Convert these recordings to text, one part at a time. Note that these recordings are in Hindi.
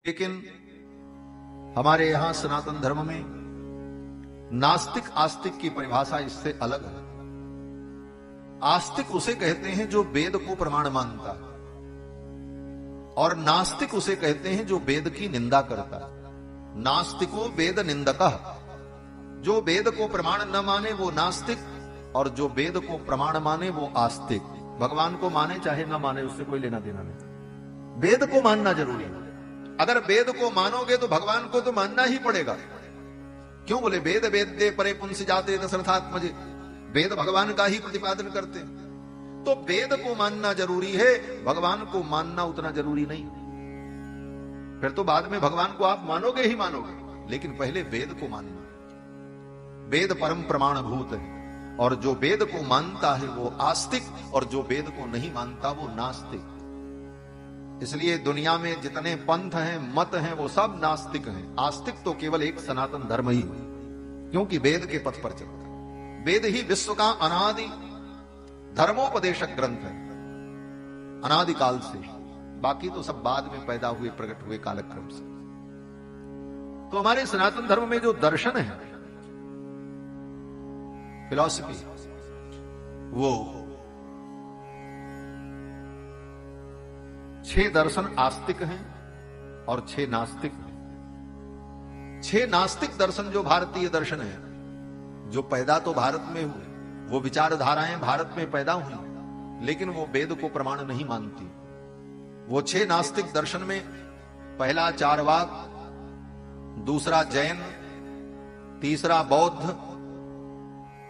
लेकिन हमारे यहां सनातन धर्म में नास्तिक आस्तिक की परिभाषा इससे अलग है। आस्तिक उसे कहते हैं जो वेद को प्रमाण मानता है, और नास्तिक उसे कहते हैं जो वेद की निंदा करता है। नास्तिको वेद निंदकः, जो वेद को प्रमाण न माने वो नास्तिक, और जो वेद को प्रमाण माने वो आस्तिक। भगवान को माने चाहे न माने, उससे कोई लेना देना नहीं। वेद को मानना जरूरी है। अगर वेद को मानोगे तो भगवान को तो मानना ही पड़ेगा। क्यों बोले वेद वेद्य परे पुंस जाते दशरथात्मजे, वेद भगवान का ही प्रतिपादन करते हैं। तो वेद को मानना जरूरी है, भगवान को मानना उतना जरूरी नहीं। फिर तो बाद में भगवान को आप मानोगे ही मानोगे, लेकिन पहले वेद को मानना। वेद परम प्रमाण भूत है, और जो वेद को मानता है वो आस्तिक, और जो वेद को नहीं मानता वो नास्तिक। इसलिए दुनिया में जितने पंथ हैं, मत हैं, वो सब नास्तिक हैं। आस्तिक तो केवल एक सनातन धर्म ही है, क्योंकि वेद के पथ पर चलता है। वेद ही विश्व का अनादि धर्मोपदेशक ग्रंथ है, अनादिकाल से। बाकी तो सब बाद में पैदा हुए, प्रकट हुए कालक्रम से। तो हमारे सनातन धर्म में जो दर्शन है, फिलॉसफी, वो 6 दर्शन आस्तिक हैं और 6 नास्तिक हैं। 6 नास्तिक दर्शन जो भारतीय दर्शन है, जो पैदा तो भारत में हुए, वो विचारधाराएं भारत में पैदा हुई, लेकिन वो वेद को प्रमाण नहीं मानती। वो 6 नास्तिक दर्शन में पहला चारवाक, दूसरा जैन, तीसरा बौद्ध,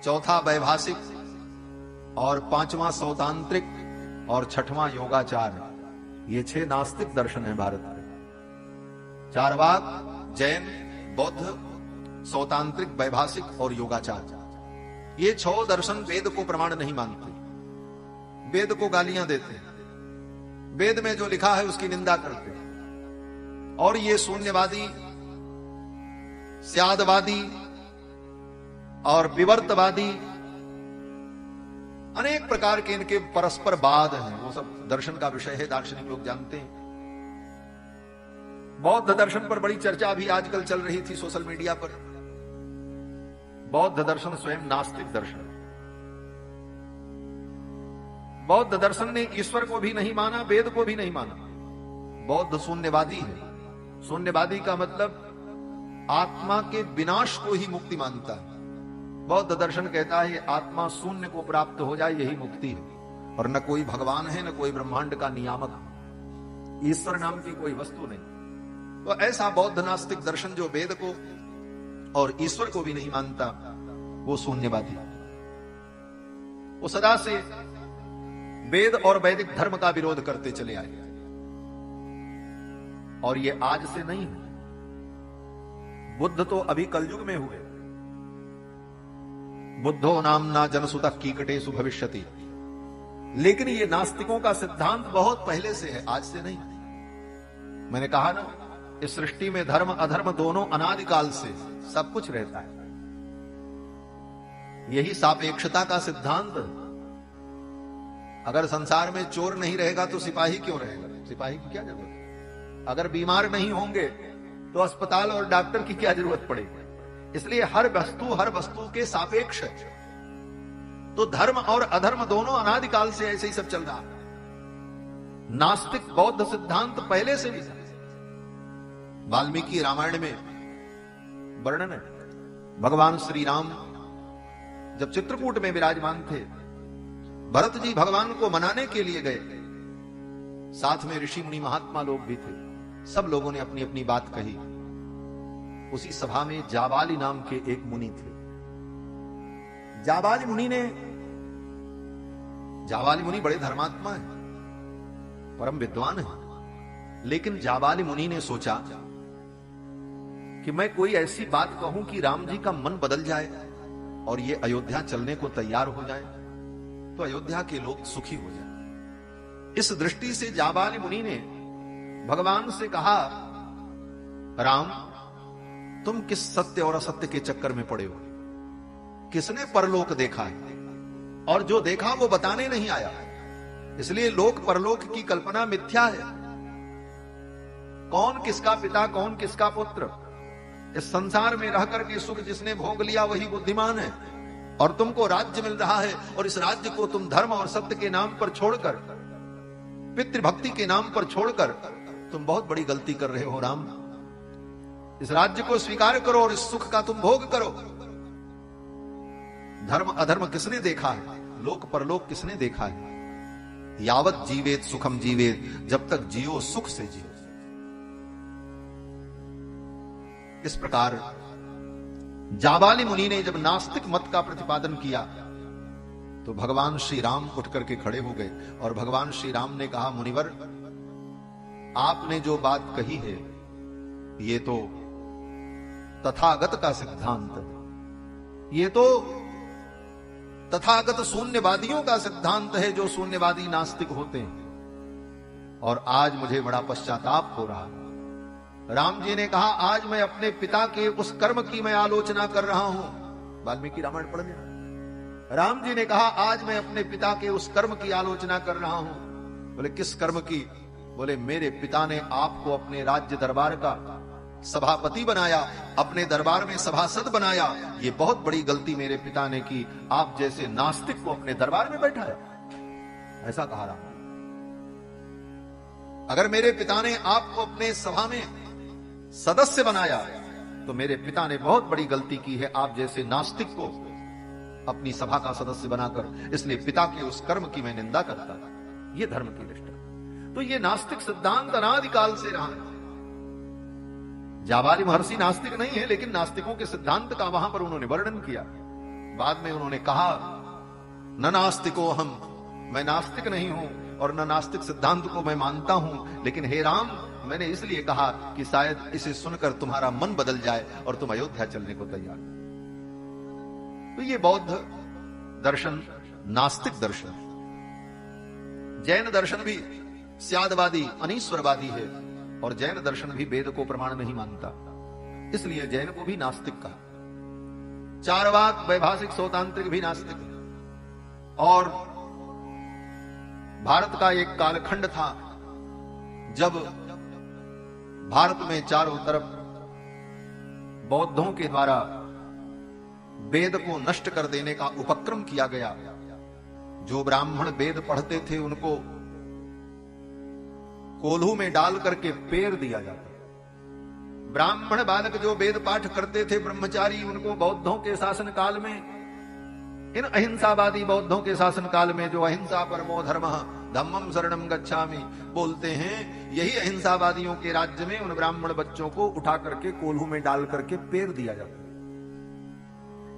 चौथा वैभाषिक, और 5वां सौतांत्रिक, और 6वां योगाचार। ये 6 नास्तिक दर्शन है भारत में। चारवाक, जैन, बौद्ध, सौतांत्रिक, वैभाषिक और योगाचार। ये 6 दर्शन वेद को प्रमाण नहीं मानते, वेद को गालियां देते हैं, वेद में जो लिखा है उसकी निंदा करते हैं। और ये शून्यवादी, स्यादवादी और विवर्तवादी, अनेक प्रकार के इनके परस्पर वाद हैं। वो सब दर्शन का विषय है, दार्शनिक लोग जानते हैं। बौद्ध दर्शन पर बड़ी चर्चा अभी आजकल चल रही थी सोशल मीडिया पर। बौद्ध दर्शन स्वयं नास्तिक दर्शन। बौद्ध दर्शन ने ईश्वर को भी नहीं माना, वेद को भी नहीं माना। बौद्ध शून्यवादी है। शून्यवादी का मतलब आत्मा के विनाश को ही मुक्ति मानता है। बौद्ध दर्शन कहता है आत्मा शून्य को प्राप्त हो जाए, यही मुक्ति है। और न कोई भगवान है, न कोई ब्रह्मांड का नियामक, ईश्वर नाम की कोई वस्तु नहीं। तो ऐसा बौद्ध नास्तिक दर्शन जो वेद को और ईश्वर को भी नहीं मानता, वो शून्यवादी। वो सदा से वेद और वैदिक धर्म का विरोध करते चले आए, और ये आज से नहीं है। बुद्ध तो अभी कलयुग में हुए। बुद्धो नामना जनसुतः कीकटेषु भविष्यति। लेकिन ये नास्तिकों का सिद्धांत बहुत पहले से है, आज से नहीं। मैंने कहा ना, इस सृष्टि में धर्म अधर्म दोनों अनादिकाल से सब कुछ रहता है। यही सापेक्षता का सिद्धांत। अगर संसार में चोर नहीं रहेगा तो सिपाही क्यों रहेगा? सिपाही की क्या जरूरत है? अगर बीमार नहीं होंगे तो अस्पताल और डॉक्टर की क्या जरूरत पड़ेगी? इसलिए हर वस्तु के सापेक्ष है। तो धर्म और अधर्म दोनों अनादिकाल से ऐसे ही सब चल रहा है। नास्तिक बौद्ध सिद्धांत पहले से भी था। वाल्मीकि रामायण में वर्णन है, भगवान श्री राम जब चित्रकूट में विराजमान थे, भरत जी भगवान को मनाने के लिए गए। साथ में ऋषि मुनि महात्मा लोग भी थे। सब लोगों ने अपनी अपनी बात कही। उसी सभा में जाबाली नाम के एक मुनि थे। जाबाली मुनि बड़े धर्मात्मा हैं, परम विद्वान हैं। लेकिन जाबाली मुनि ने सोचा कि मैं कोई ऐसी बात कहूं कि राम जी का मन बदल जाए और ये अयोध्या चलने को तैयार हो जाए, तो अयोध्या के लोग सुखी हो जाए। इस दृष्टि से जाबाली मुनि ने भगवान से कहा, राम तुम किस सत्य और असत्य के चक्कर में पड़े हो? किसने परलोक देखा है? और जो देखा वो बताने नहीं आया। इसलिए लोक परलोक की कल्पना मिथ्या है। कौन किसका पिता, कौन किसका पुत्र। इस संसार में रह करके सुख जिसने भोग लिया वही बुद्धिमान है। और तुमको राज्य मिल रहा है और इस राज्य को तुम धर्म और सत्य के नाम पर छोड़कर, पितृभक्ति के नाम पर छोड़कर तुम बहुत बड़ी गलती कर रहे हो राम। इस राज्य को स्वीकार करो और इस सुख का तुम भोग करो। धर्म अधर्म किसने देखा है, लोक परलोक किसने देखा है। यावत जीवेत सुखम जीवेत, जब तक जियो सुख से जियो। इस प्रकार जाबाली मुनि ने जब नास्तिक मत का प्रतिपादन किया तो भगवान श्री राम उठ करके खड़े हो गए और भगवान श्री राम ने कहा, मुनिवर आपने जो बात कही है ये तो तथागत का सिद्धांत है, ये तो तथागत शून्यवादियों का सिद्धांत है, जो शून्यवादी नास्तिक होते हैं। और आज मुझे बड़ा पश्चाताप हो रहा है। राम जी ने कहा, आज मैं अपने पिता के उस कर्म की मैं आलोचना कर रहा हूं। वाल्मीकि रामायण पढ़ लिया। राम जी ने कहा, आज मैं अपने पिता के उस कर्म की आलोचना कर रहा हूं। बोले किस कर्म की? बोले मेरे पिता ने आपको अपने राज्य दरबार का सभापति बनाया, अपने दरबार में सभासद बनाया। ये बहुत बड़ी गलती मेरे पिता ने की, आप जैसे नास्तिक को अपने दरबार में बैठाया। ऐसा कहा राम। अगर मेरे पिता ने आपको अपने सभा में सदस्य बनाया तो मेरे पिता ने बहुत बड़ी गलती की है, आप जैसे नास्तिक को अपनी सभा का सदस्य बनाकर। इसलिए पिता के उस कर्म की मैं निंदा करता। ये धर्म की निष्ठा। तो ये नास्तिक सिद्धांत अनादिकाल से रहा है। जाबाली महर्षि नास्तिक नहीं है, लेकिन नास्तिकों के सिद्धांत का वहां पर उन्होंने वर्णन किया। बाद में उन्होंने कहा, न नास्तिको हम, मैं नास्तिक नहीं हूं और न नास्तिक सिद्धांत को मैं मानता हूं, लेकिन हे राम मैंने इसलिए कहा कि शायद इसे सुनकर तुम्हारा मन बदल जाए और तुम अयोध्या चलने को तैयार। तो ये बौद्ध दर्शन नास्तिक दर्शन। जैन दर्शन भी स्यादवादी अनीश्वरवादी है और जैन दर्शन भी वेद को प्रमाण नहीं मानता, इसलिए जैन को भी नास्तिक कहा। चारवाक वैभाषिक सौतांत्रिक भी नास्तिक है। और भारत का एक कालखंड था जब भारत में चारों तरफ बौद्धों के द्वारा वेद को नष्ट कर देने का उपक्रम किया गया। जो ब्राह्मण वेद पढ़ते थे उनको कोल्हू में डाल करके पेर दिया जाता। ब्राह्मण बालक जो वेद पाठ करते थे ब्रह्मचारी, उनको बौद्धों के शासन काल में, इन अहिंसावादी बौद्धों के शासन काल में जो अहिंसा परमो धर्मः धम्मम शरणम गच्छामि बोलते हैं, यही अहिंसावादियों के राज्य में उन ब्राह्मण बच्चों को उठा करके कोल्हू में डाल करके पेर दिया जाता है।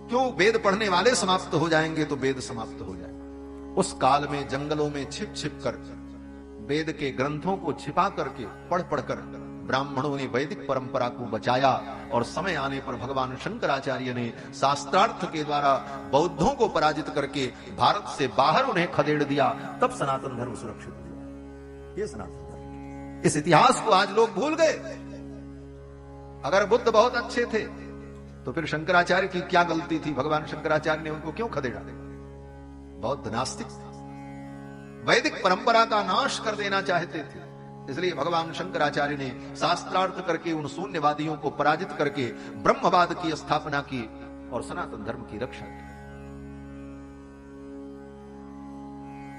क्यों? वेद पढ़ने वाले समाप्त हो जाएंगे तो वेद समाप्त हो जाए। उस काल में जंगलों में छिप छिप कर वेद के ग्रंथों को छिपा करके पढ़ पढ़कर ब्राह्मणों ने वैदिक परंपरा को बचाया। और समय आने पर भगवान शंकराचार्य ने शास्त्रार्थ के द्वारा बौद्धों को पराजित करके भारत से बाहर उन्हें खदेड़ दिया। तब सनातन धर्म सुरक्षित हुआ। ये सनातन धर्म। इस इतिहास को आज लोग भूल गए। अगर बुद्ध बहुत अच्छे थे तो फिर शंकराचार्य की क्या गलती थी? भगवान शंकराचार्य ने उनको क्यों खदेड़ा? बौद्ध नास्तिक थे, वैदिक परंपरा का नाश कर देना चाहते थे। इसलिए भगवान शंकराचार्य ने शास्त्रार्थ करके उन शून्यवादियों को पराजित करके ब्रह्मवाद की स्थापना की और सनातन धर्म की रक्षा की।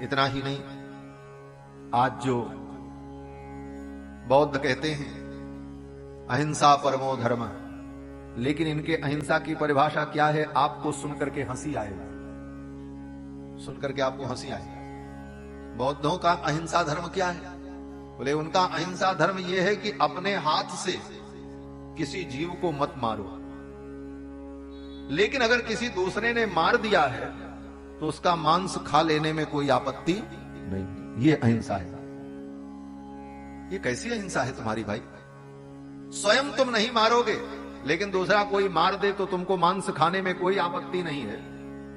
इतना ही नहीं, आज जो बौद्ध कहते हैं अहिंसा परमो धर्म, लेकिन इनके अहिंसा की परिभाषा क्या है? आपको सुनकर के हंसी आएगी, सुनकर के आपको हंसी आएगी। बौद्धों का अहिंसा धर्म क्या है? बोले उनका अहिंसा धर्म यह है कि अपने हाथ से किसी जीव को मत मारो, लेकिन अगर किसी दूसरे ने मार दिया है तो उसका मांस खा लेने में कोई आपत्ति नहीं। ये अहिंसा है। ये कैसी अहिंसा है तुम्हारी भाई? स्वयं तुम नहीं मारोगे लेकिन दूसरा कोई मार दे तो तुमको मांस खाने में कोई आपत्ति नहीं है।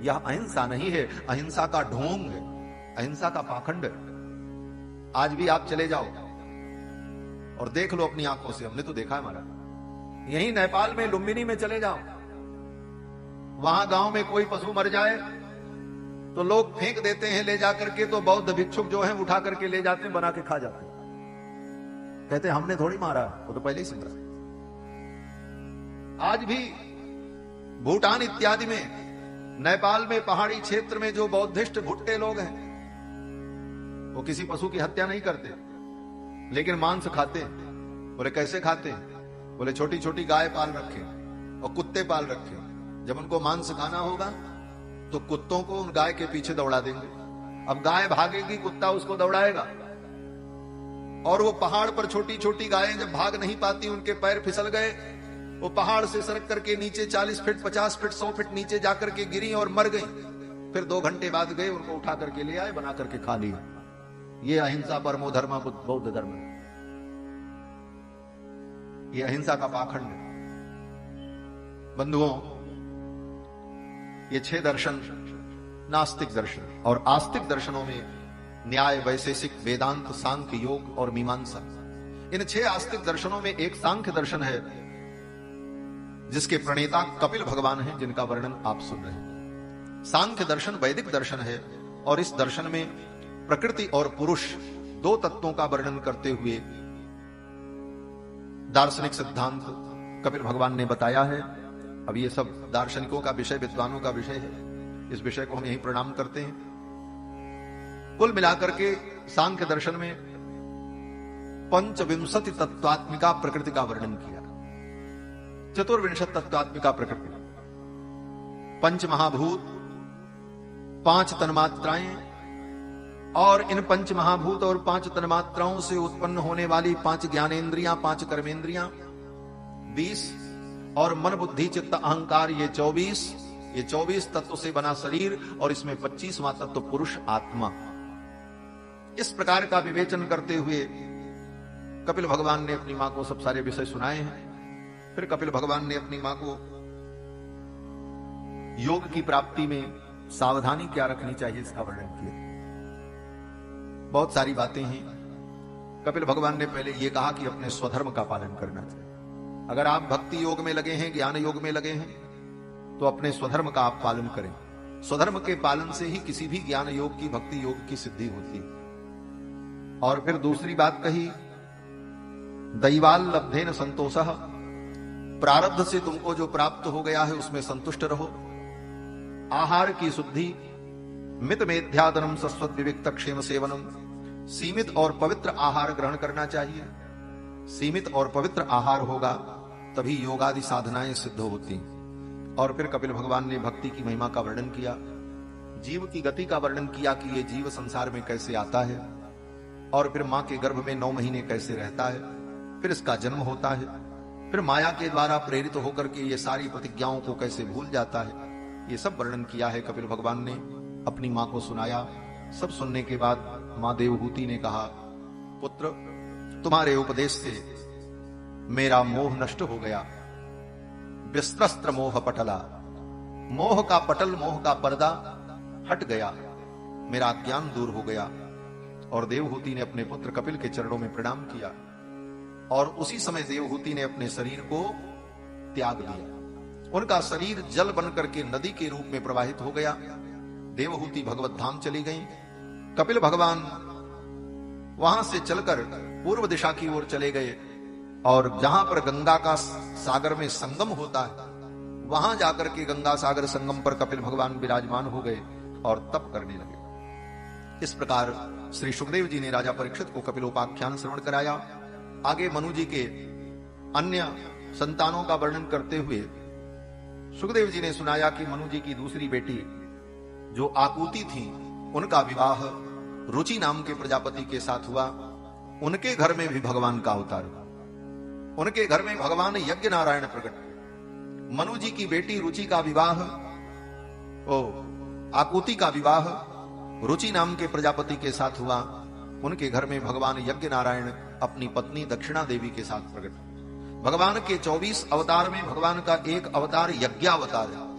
यह अहिंसा नहीं है, अहिंसा का ढोंग है, अहिंसा का पाखंड है। आज भी आप चले जाओ और देख लो अपनी आंखों से, हमने तो देखा है महाराज। यहीं नेपाल में लुम्बिनी में चले जाओ, वहां गांव में कोई पशु मर जाए तो लोग फेंक देते हैं ले जाकर के, तो बौद्ध भिक्षुक जो हैं उठा करके ले जाते हैं, बना के खा जाते हैं। कहते हमने थोड़ी मारा, वो तो पहले ही सिमरा। आज भी भूटान इत्यादि में, नेपाल में, पहाड़ी क्षेत्र में जो बौद्धिस्ट भुट्टे लोग हैं, वो किसी पशु की हत्या नहीं करते, लेकिन मांस खाते हैं। बोले कैसे खाते हैं? बोले छोटी छोटी गाय पाल रखे और कुत्ते पाल रखे। जब उनको मांस खाना होगा तो कुत्तों को उन गाय के पीछे दौड़ा देंगे। अब गाय भागेगी, कुत्ता उसको दौड़ाएगा। और वो पहाड़ पर छोटी छोटी गायें जब भाग नहीं पाती, उनके पैर फिसल गए, वो पहाड़ से सरक करके नीचे 40 फीट, 50 फीट, 100 फीट नीचे जाकर के गिरी और मर गई। फिर 2 घंटे बाद गए, उनको उठा करके ले आए, बना करके खा लिया। ये अहिंसा परमो धर्म बौद्ध धर्म, ये अहिंसा का पाखंड है। बंधुओं, ये 6 दर्शन नास्तिक दर्शन, और आस्तिक दर्शनों में न्याय, वैशेषिक, वेदांत, सांख्य, योग और मीमांसा। इन 6 आस्तिक दर्शनों में एक सांख्य दर्शन है, जिसके प्रणेता कपिल भगवान हैं, जिनका वर्णन आप सुन रहे हैं। सांख्य दर्शन वैदिक दर्शन है, और इस दर्शन में प्रकृति और पुरुष 2 तत्वों का वर्णन करते हुए दार्शनिक सिद्धांत कपिल भगवान ने बताया है। अब ये सब दार्शनिकों का विषय, विद्वानों का विषय है, इस विषय को हम यही प्रणाम करते हैं। कुल मिलाकर के सांख्य दर्शन में 25 तत्वात्मिका प्रकृति का वर्णन किया। 24 तत्वात्मिका प्रकृति, 5 महाभूत, 5 तन्मात्राएं, और इन 5 महाभूत और 5 तन्मात्राओं से उत्पन्न होने वाली 5 ज्ञानेंद्रियां, 5 कर्मेंद्रियां 20, और मन, बुद्धि, चित्त, अहंकार ये 24। ये 24 तत्व से बना शरीर, और इसमें 25वां तत्व पुरुष आत्मा। इस प्रकार का विवेचन करते हुए कपिल भगवान ने अपनी मां को सब सारे विषय सुनाए हैं। फिर कपिल भगवान ने अपनी मां को योग की प्राप्ति में सावधानी क्या रखनी चाहिए, इसका वर्णन किया। बहुत सारी बातें हैं। कपिल भगवान ने पहले यह कहा कि अपने स्वधर्म का पालन करना चाहिए। अगर आप भक्ति योग में लगे हैं, ज्ञान योग में लगे हैं, तो अपने स्वधर्म का आप पालन करें। स्वधर्म के पालन से ही किसी भी ज्ञान योग की, भक्ति योग की सिद्धि होती है। और फिर दूसरी बात कही, दैवाल लब्धेन संतोषः, प्रारब्ध से तुमको जो प्राप्त हो गया है उसमें संतुष्ट रहो। आहार की शुद्धि, मित मेध्यादनम सस्वत विविक्त क्षेम सेवनम, सीमित और पवित्र आहार ग्रहण करना चाहिए। सीमित और पवित्र आहार होगा तभी योगादि साधनाएं सिद्ध होती। और फिर कपिल भगवान ने भक्ति की महिमा का वर्णन किया, जीव की गति का वर्णन किया कि ये जीव संसार में कैसे आता है, और फिर मां के गर्भ में 9 महीने कैसे रहता है, फिर इसका जन्म होता है, फिर माया के द्वारा प्रेरित होकर के ये सारी प्रतिज्ञाओं को कैसे भूल जाता है। ये सब वर्णन किया है कपिल भगवान ने, अपनी मां को सुनाया। सब सुनने के बाद मां देवहूति ने कहा, पुत्र, तुम्हारे उपदेश से मेरा मोह नष्ट हो गया। विस्त्रस्त्र मोह पटला, मोह का पटल, मोह का पर्दा हट गया, मेरा ज्ञान दूर हो गया। और देवहूति ने अपने पुत्र कपिल के चरणों में प्रणाम किया, और उसी समय देवहूति ने अपने शरीर को त्याग दिया। उनका शरीर जल बनकर के नदी के रूप में प्रवाहित हो गया। देवहूति भगवत धाम चली गई। कपिल भगवान वहां से चलकर पूर्व दिशा की ओर चले गए, और जहां पर गंगा का सागर में संगम होता है, वहां जाकर के गंगा सागर संगम पर कपिल भगवान विराजमान हो गए और तप करने लगे। इस प्रकार श्री सुखदेव जी ने राजा परीक्षित को कपिलोपाख्यान श्रवण कराया। आगे मनु जी के अन्य संतानों का वर्णन करते हुए सुखदेव जी ने सुनाया कि मनु जी की दूसरी बेटी जो आकुति थी, उनका विवाह रुचि नाम के प्रजापति के साथ हुआ। उनके घर में भी भगवान का अवतार हुआ। उनके घर में भगवान यज्ञ नारायण प्रकट। मनु जी की बेटी रुचि का विवाह, आकुति का विवाह रुचि नाम के प्रजापति के साथ हुआ। उनके घर में भगवान यज्ञ नारायण अपनी पत्नी दक्षिणा देवी के साथ प्रकट। भगवान के 24 अवतार में भगवान का एक अवतार यज्ञावतार है,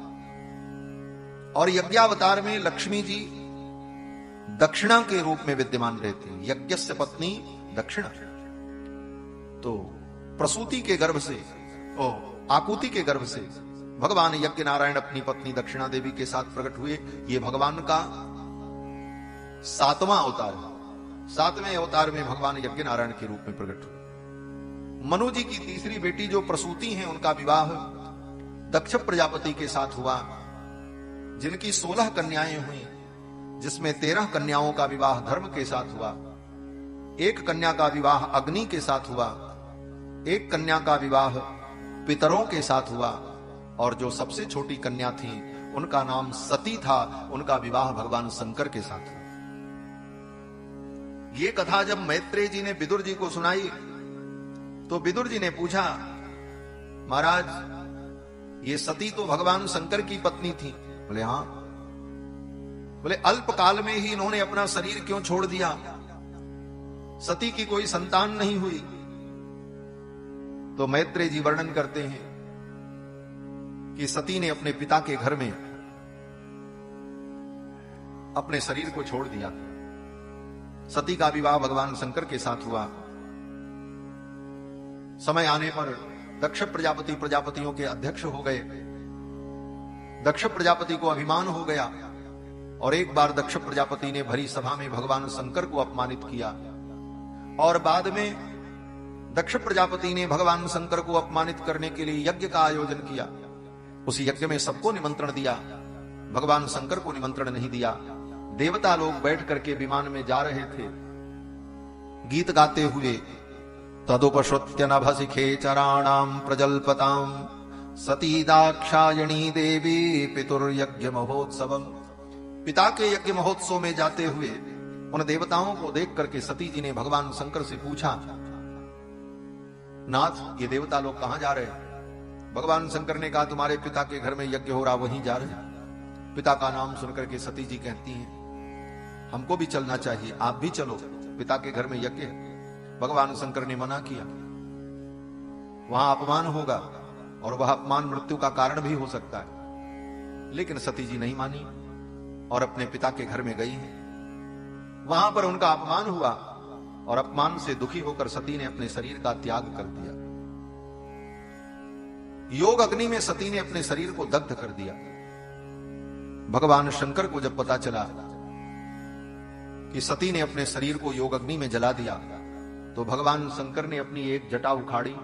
और यज्ञावतार में लक्ष्मी जी दक्षिणा के रूप में विद्यमान रहती है। यज्ञस्य पत्नी दक्षिणा। तो प्रसूति के गर्भ से, आकुति के गर्भ से भगवान यज्ञ नारायण अपनी पत्नी दक्षिणा देवी के साथ प्रकट हुए। ये भगवान का 7वां अवतार है। 7वें अवतार में भगवान यज्ञ नारायण के रूप में प्रकट हुए। मनु जी की तीसरी बेटी जो प्रसूति हैं, उनका विवाह दक्ष प्रजापति के साथ हुआ, जिनकी 16 कन्याएं हुई, जिसमें 13 कन्याओं का विवाह धर्म के साथ हुआ, एक कन्या का विवाह अग्नि के साथ हुआ, एक कन्या का विवाह पितरों के साथ हुआ, और जो सबसे छोटी कन्या थी उनका नाम सती था, उनका विवाह भगवान शंकर के साथ हुआ। ये कथा जब मैत्रेय जी ने विदुर जी को सुनाई तो विदुर जी ने पूछा, महाराज ये सती तो भगवान शंकर की पत्नी थी। बोले हां। बोले अल्प काल में ही इन्होंने अपना शरीर क्यों छोड़ दिया? सती की कोई संतान नहीं हुई। तो मैत्रेय जी वर्णन करते हैं कि सती ने अपने पिता के घर में अपने शरीर को छोड़ दिया। सती का विवाह भगवान शंकर के साथ हुआ। समय आने पर दक्ष प्रजापति प्रजापतियों के अध्यक्ष हो गए। दक्ष प्रजापति को अभिमान हो गया और एक बार दक्ष प्रजापति ने भरी सभा में भगवान शंकर को अपमानित किया, और बाद में दक्ष प्रजापति ने भगवान शंकर को अपमानित करने के लिए यज्ञ का आयोजन किया। उस यज्ञ में सबको निमंत्रण दिया, भगवान शंकर को निमंत्रण नहीं दिया। देवता लोग बैठ करके विमान में जा रहे थे, गीत गाते हुए, तदुपश्रुत्य नभसिखे चराणाम प्रजल्पताम सती दाक्षायणी देवी पितुर्यज्ञ महोत्सवम। पिता के यज्ञ महोत्सव में जाते हुए उन देवताओं को देख करके सती जी ने भगवान शंकर से पूछा, नाथ ये देवता लोग कहां जा रहे हैं? भगवान शंकर ने कहा, तुम्हारे पिता के घर में यज्ञ हो रहा, वहीं जा रहे हैं। पिता का नाम सुनकर के सती जी कहती हैं, हमको भी चलना चाहिए, आप भी चलो, पिता के घर में यज्ञ है। भगवान शंकर ने मना किया, वहां अपमान होगा और वह अपमान मृत्यु का कारण भी हो सकता है। लेकिन सती जी नहीं मानी और अपने पिता के घर में गई हैं। वहां पर उनका अपमान हुआ और अपमान से दुखी होकर सती ने अपने शरीर का त्याग कर दिया। योग अग्नि में सती ने अपने शरीर को दग्ध कर दिया। भगवान शंकर को जब पता चला कि सती ने अपने शरीर को योग अग्नि में जला दिया, तो भगवान शंकर ने अपनी एक जटा उखाड़ी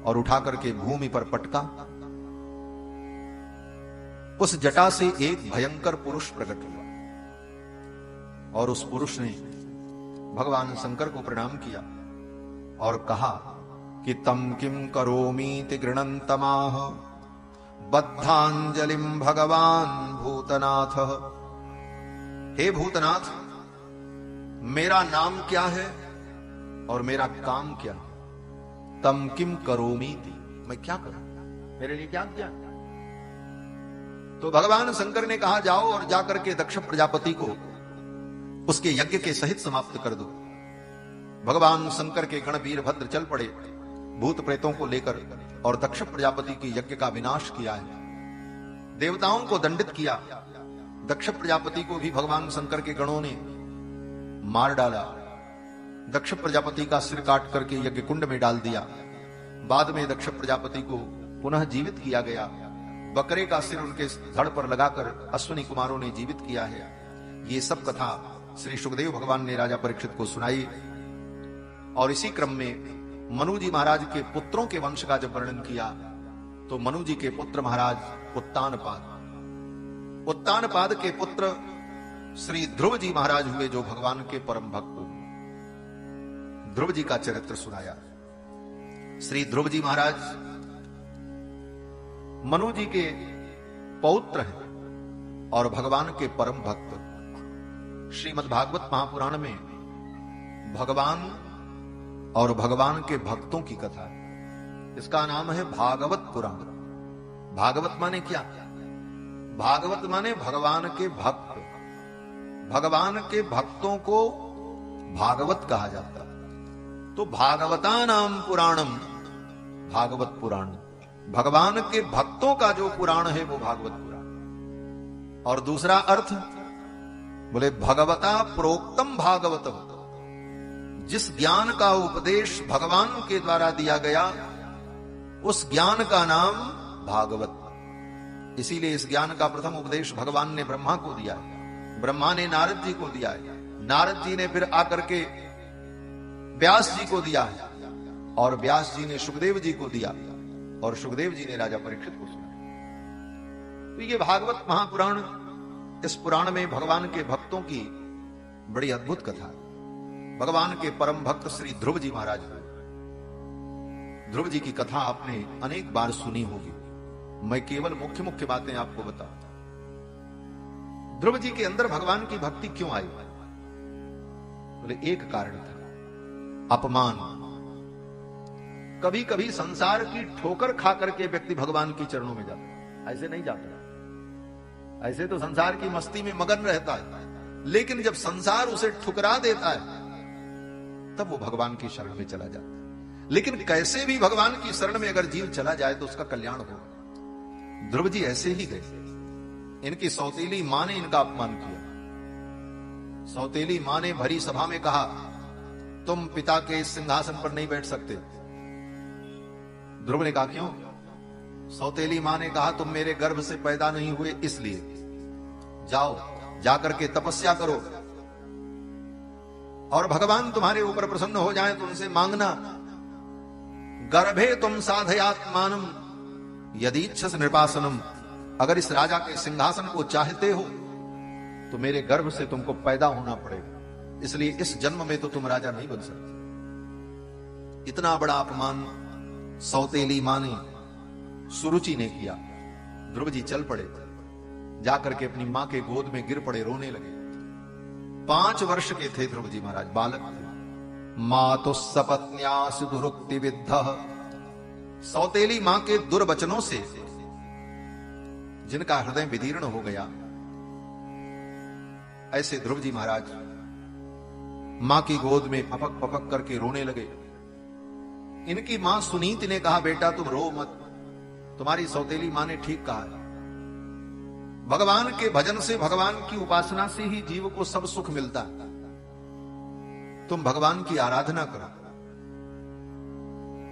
और उठा करके भूमि पर पटका। उस जटा से एक भयंकर पुरुष प्रकट हुआ और उस पुरुष ने भगवान शंकर को प्रणाम किया और कहा कि तम किम करोमीति गृणन्तमाह बद्धांजलिम भगवान भूतनाथ। हे भूतनाथ, मेरा नाम क्या है और मेरा काम क्या है? तम किम करोमीति, मैं क्या करूं, मेरे लिए क्या किया? तो भगवान शंकर ने कहा, जाओ और जाकर के दक्ष प्रजापति को उसके यज्ञ के सहित समाप्त कर दो। भगवान शंकर के गण वीरभद्र चल पड़े भूत प्रेतों को लेकर और दक्ष प्रजापति के यज्ञ का विनाश किया है। देवताओं को दंडित किया। दक्ष प्रजापति को भी भगवान शंकर के गणों ने मार डाला। दक्ष प्रजापति का सिर काट करके यज्ञ कुंड में डाल दिया। बाद में दक्ष प्रजापति को पुनः जीवित किया गया। बकरे का सिर उनके धड़ पर लगाकर अश्विनी कुमारों ने जीवित किया है। ये सब कथा श्री सुखदेव भगवान ने राजा परीक्षित को सुनाई। और इसी क्रम में मनु जी महाराज के पुत्रों के वंश का जब वर्णन किया तो मनु जी के पुत्र महाराज उत्तानपाद, उत्तानपाद के पुत्र श्री ध्रुव जी महाराज हुए, जो भगवान के परम भक्त। ध्रुव जी का चरित्र सुनाया। श्री ध्रुव जी महाराज मनु जी के पौत्र हैं और भगवान के परम भक्त। श्रीमद् भागवत महापुराण में भगवान और भगवान के भक्तों की कथा है। इसका नाम है भागवत पुराण। भागवत माने क्या? भागवत माने भगवान के भक्त। भगवान के भक्तों को भागवत कहा जाता है। तो भागवता नाम पुराणम, भागवत पुराण। भगवान के भक्तों का जो पुराण है वो भागवत पुराण। और दूसरा अर्थ बोले भगवता प्रोक्तम भागवत, जिस ज्ञान का उपदेश भगवान के द्वारा दिया गया उस ज्ञान का नाम भागवत। इसीलिए इस ज्ञान का प्रथम उपदेश भगवान ने ब्रह्मा को दिया है, ब्रह्मा ने नारद जी को दिया है, नारद जी ने फिर आकर के व्यास जी को दिया है, और व्यास जी ने सुखदेव जी को दिया और सुखदेव जी ने राजा परीक्षित को सुनाया। तो ये भागवत महापुराण, इस पुराण में भगवान के भक्तों की बड़ी अद्भुत कथा है। भगवान के परम भक्त श्री ध्रुव जी महाराज, ध्रुव जी की कथा आपने अनेक बार सुनी होगी। मैं केवल मुख्य मुख्य बातें आपको बताऊं। ध्रुव जी के अंदर भगवान की भक्ति क्यों आई? बोले एक कारण था, अपमान। कभी कभी संसार की ठोकर खा करके व्यक्ति भगवान के चरणों में जाता है, ऐसे नहीं जाता। ऐसे तो संसार की मस्ती में मगन रहता है, लेकिन जब संसार उसे ठुकरा देता है तब वो भगवान की शरण में चला जाता है। लेकिन कैसे भी भगवान की शरण में अगर जीव चला जाए तो उसका कल्याण होगा। ध्रुव जी ऐसे ही गए। इनकी सौतेली मां ने इनका अपमान किया। सौतेली मां ने भरी सभा में कहा, तुम पिता के इस सिंहासन पर नहीं बैठ सकते। ध्रुव ने कहा, क्यों? सौतेली मां ने कहा, तुम मेरे गर्भ से पैदा नहीं हुए इसलिए। जाओ, जाकर के तपस्या करो और भगवान तुम्हारे ऊपर प्रसन्न हो जाए तो उनसे मांगना, गर्भे तुम साधयात्मानम यदीच्छस नृपासनम। अगर इस राजा के सिंहासन को चाहते हो तो मेरे गर्भ से तुमको पैदा होना पड़ेगा, इसलिए इस जन्म में तो तुम राजा नहीं बन सकते। इतना बड़ा अपमान सौतेली मां ने, सुरुचि ने किया। ध्रुव जी चल पड़े, जाकर के अपनी मां के गोद में गिर पड़े, रोने लगे। 5 वर्ष के थे ध्रुव जी महाराज, बालक थे। मातु सपत्न्यासु दुरुक्ति विद्धः। सौतेली मां के दुर्वचनों से जिनका हृदय विदीर्ण हो गया, ऐसे ध्रुव जी महाराज मां की गोद में पपक पपक करके रोने लगे। इनकी मां सुनीति ने कहा, बेटा तुम रो मत, तुम्हारी सौतेली मां ने ठीक कहा है। भगवान के भजन से, भगवान की उपासना से ही जीव को सब सुख मिलता है। तुम भगवान की आराधना करो,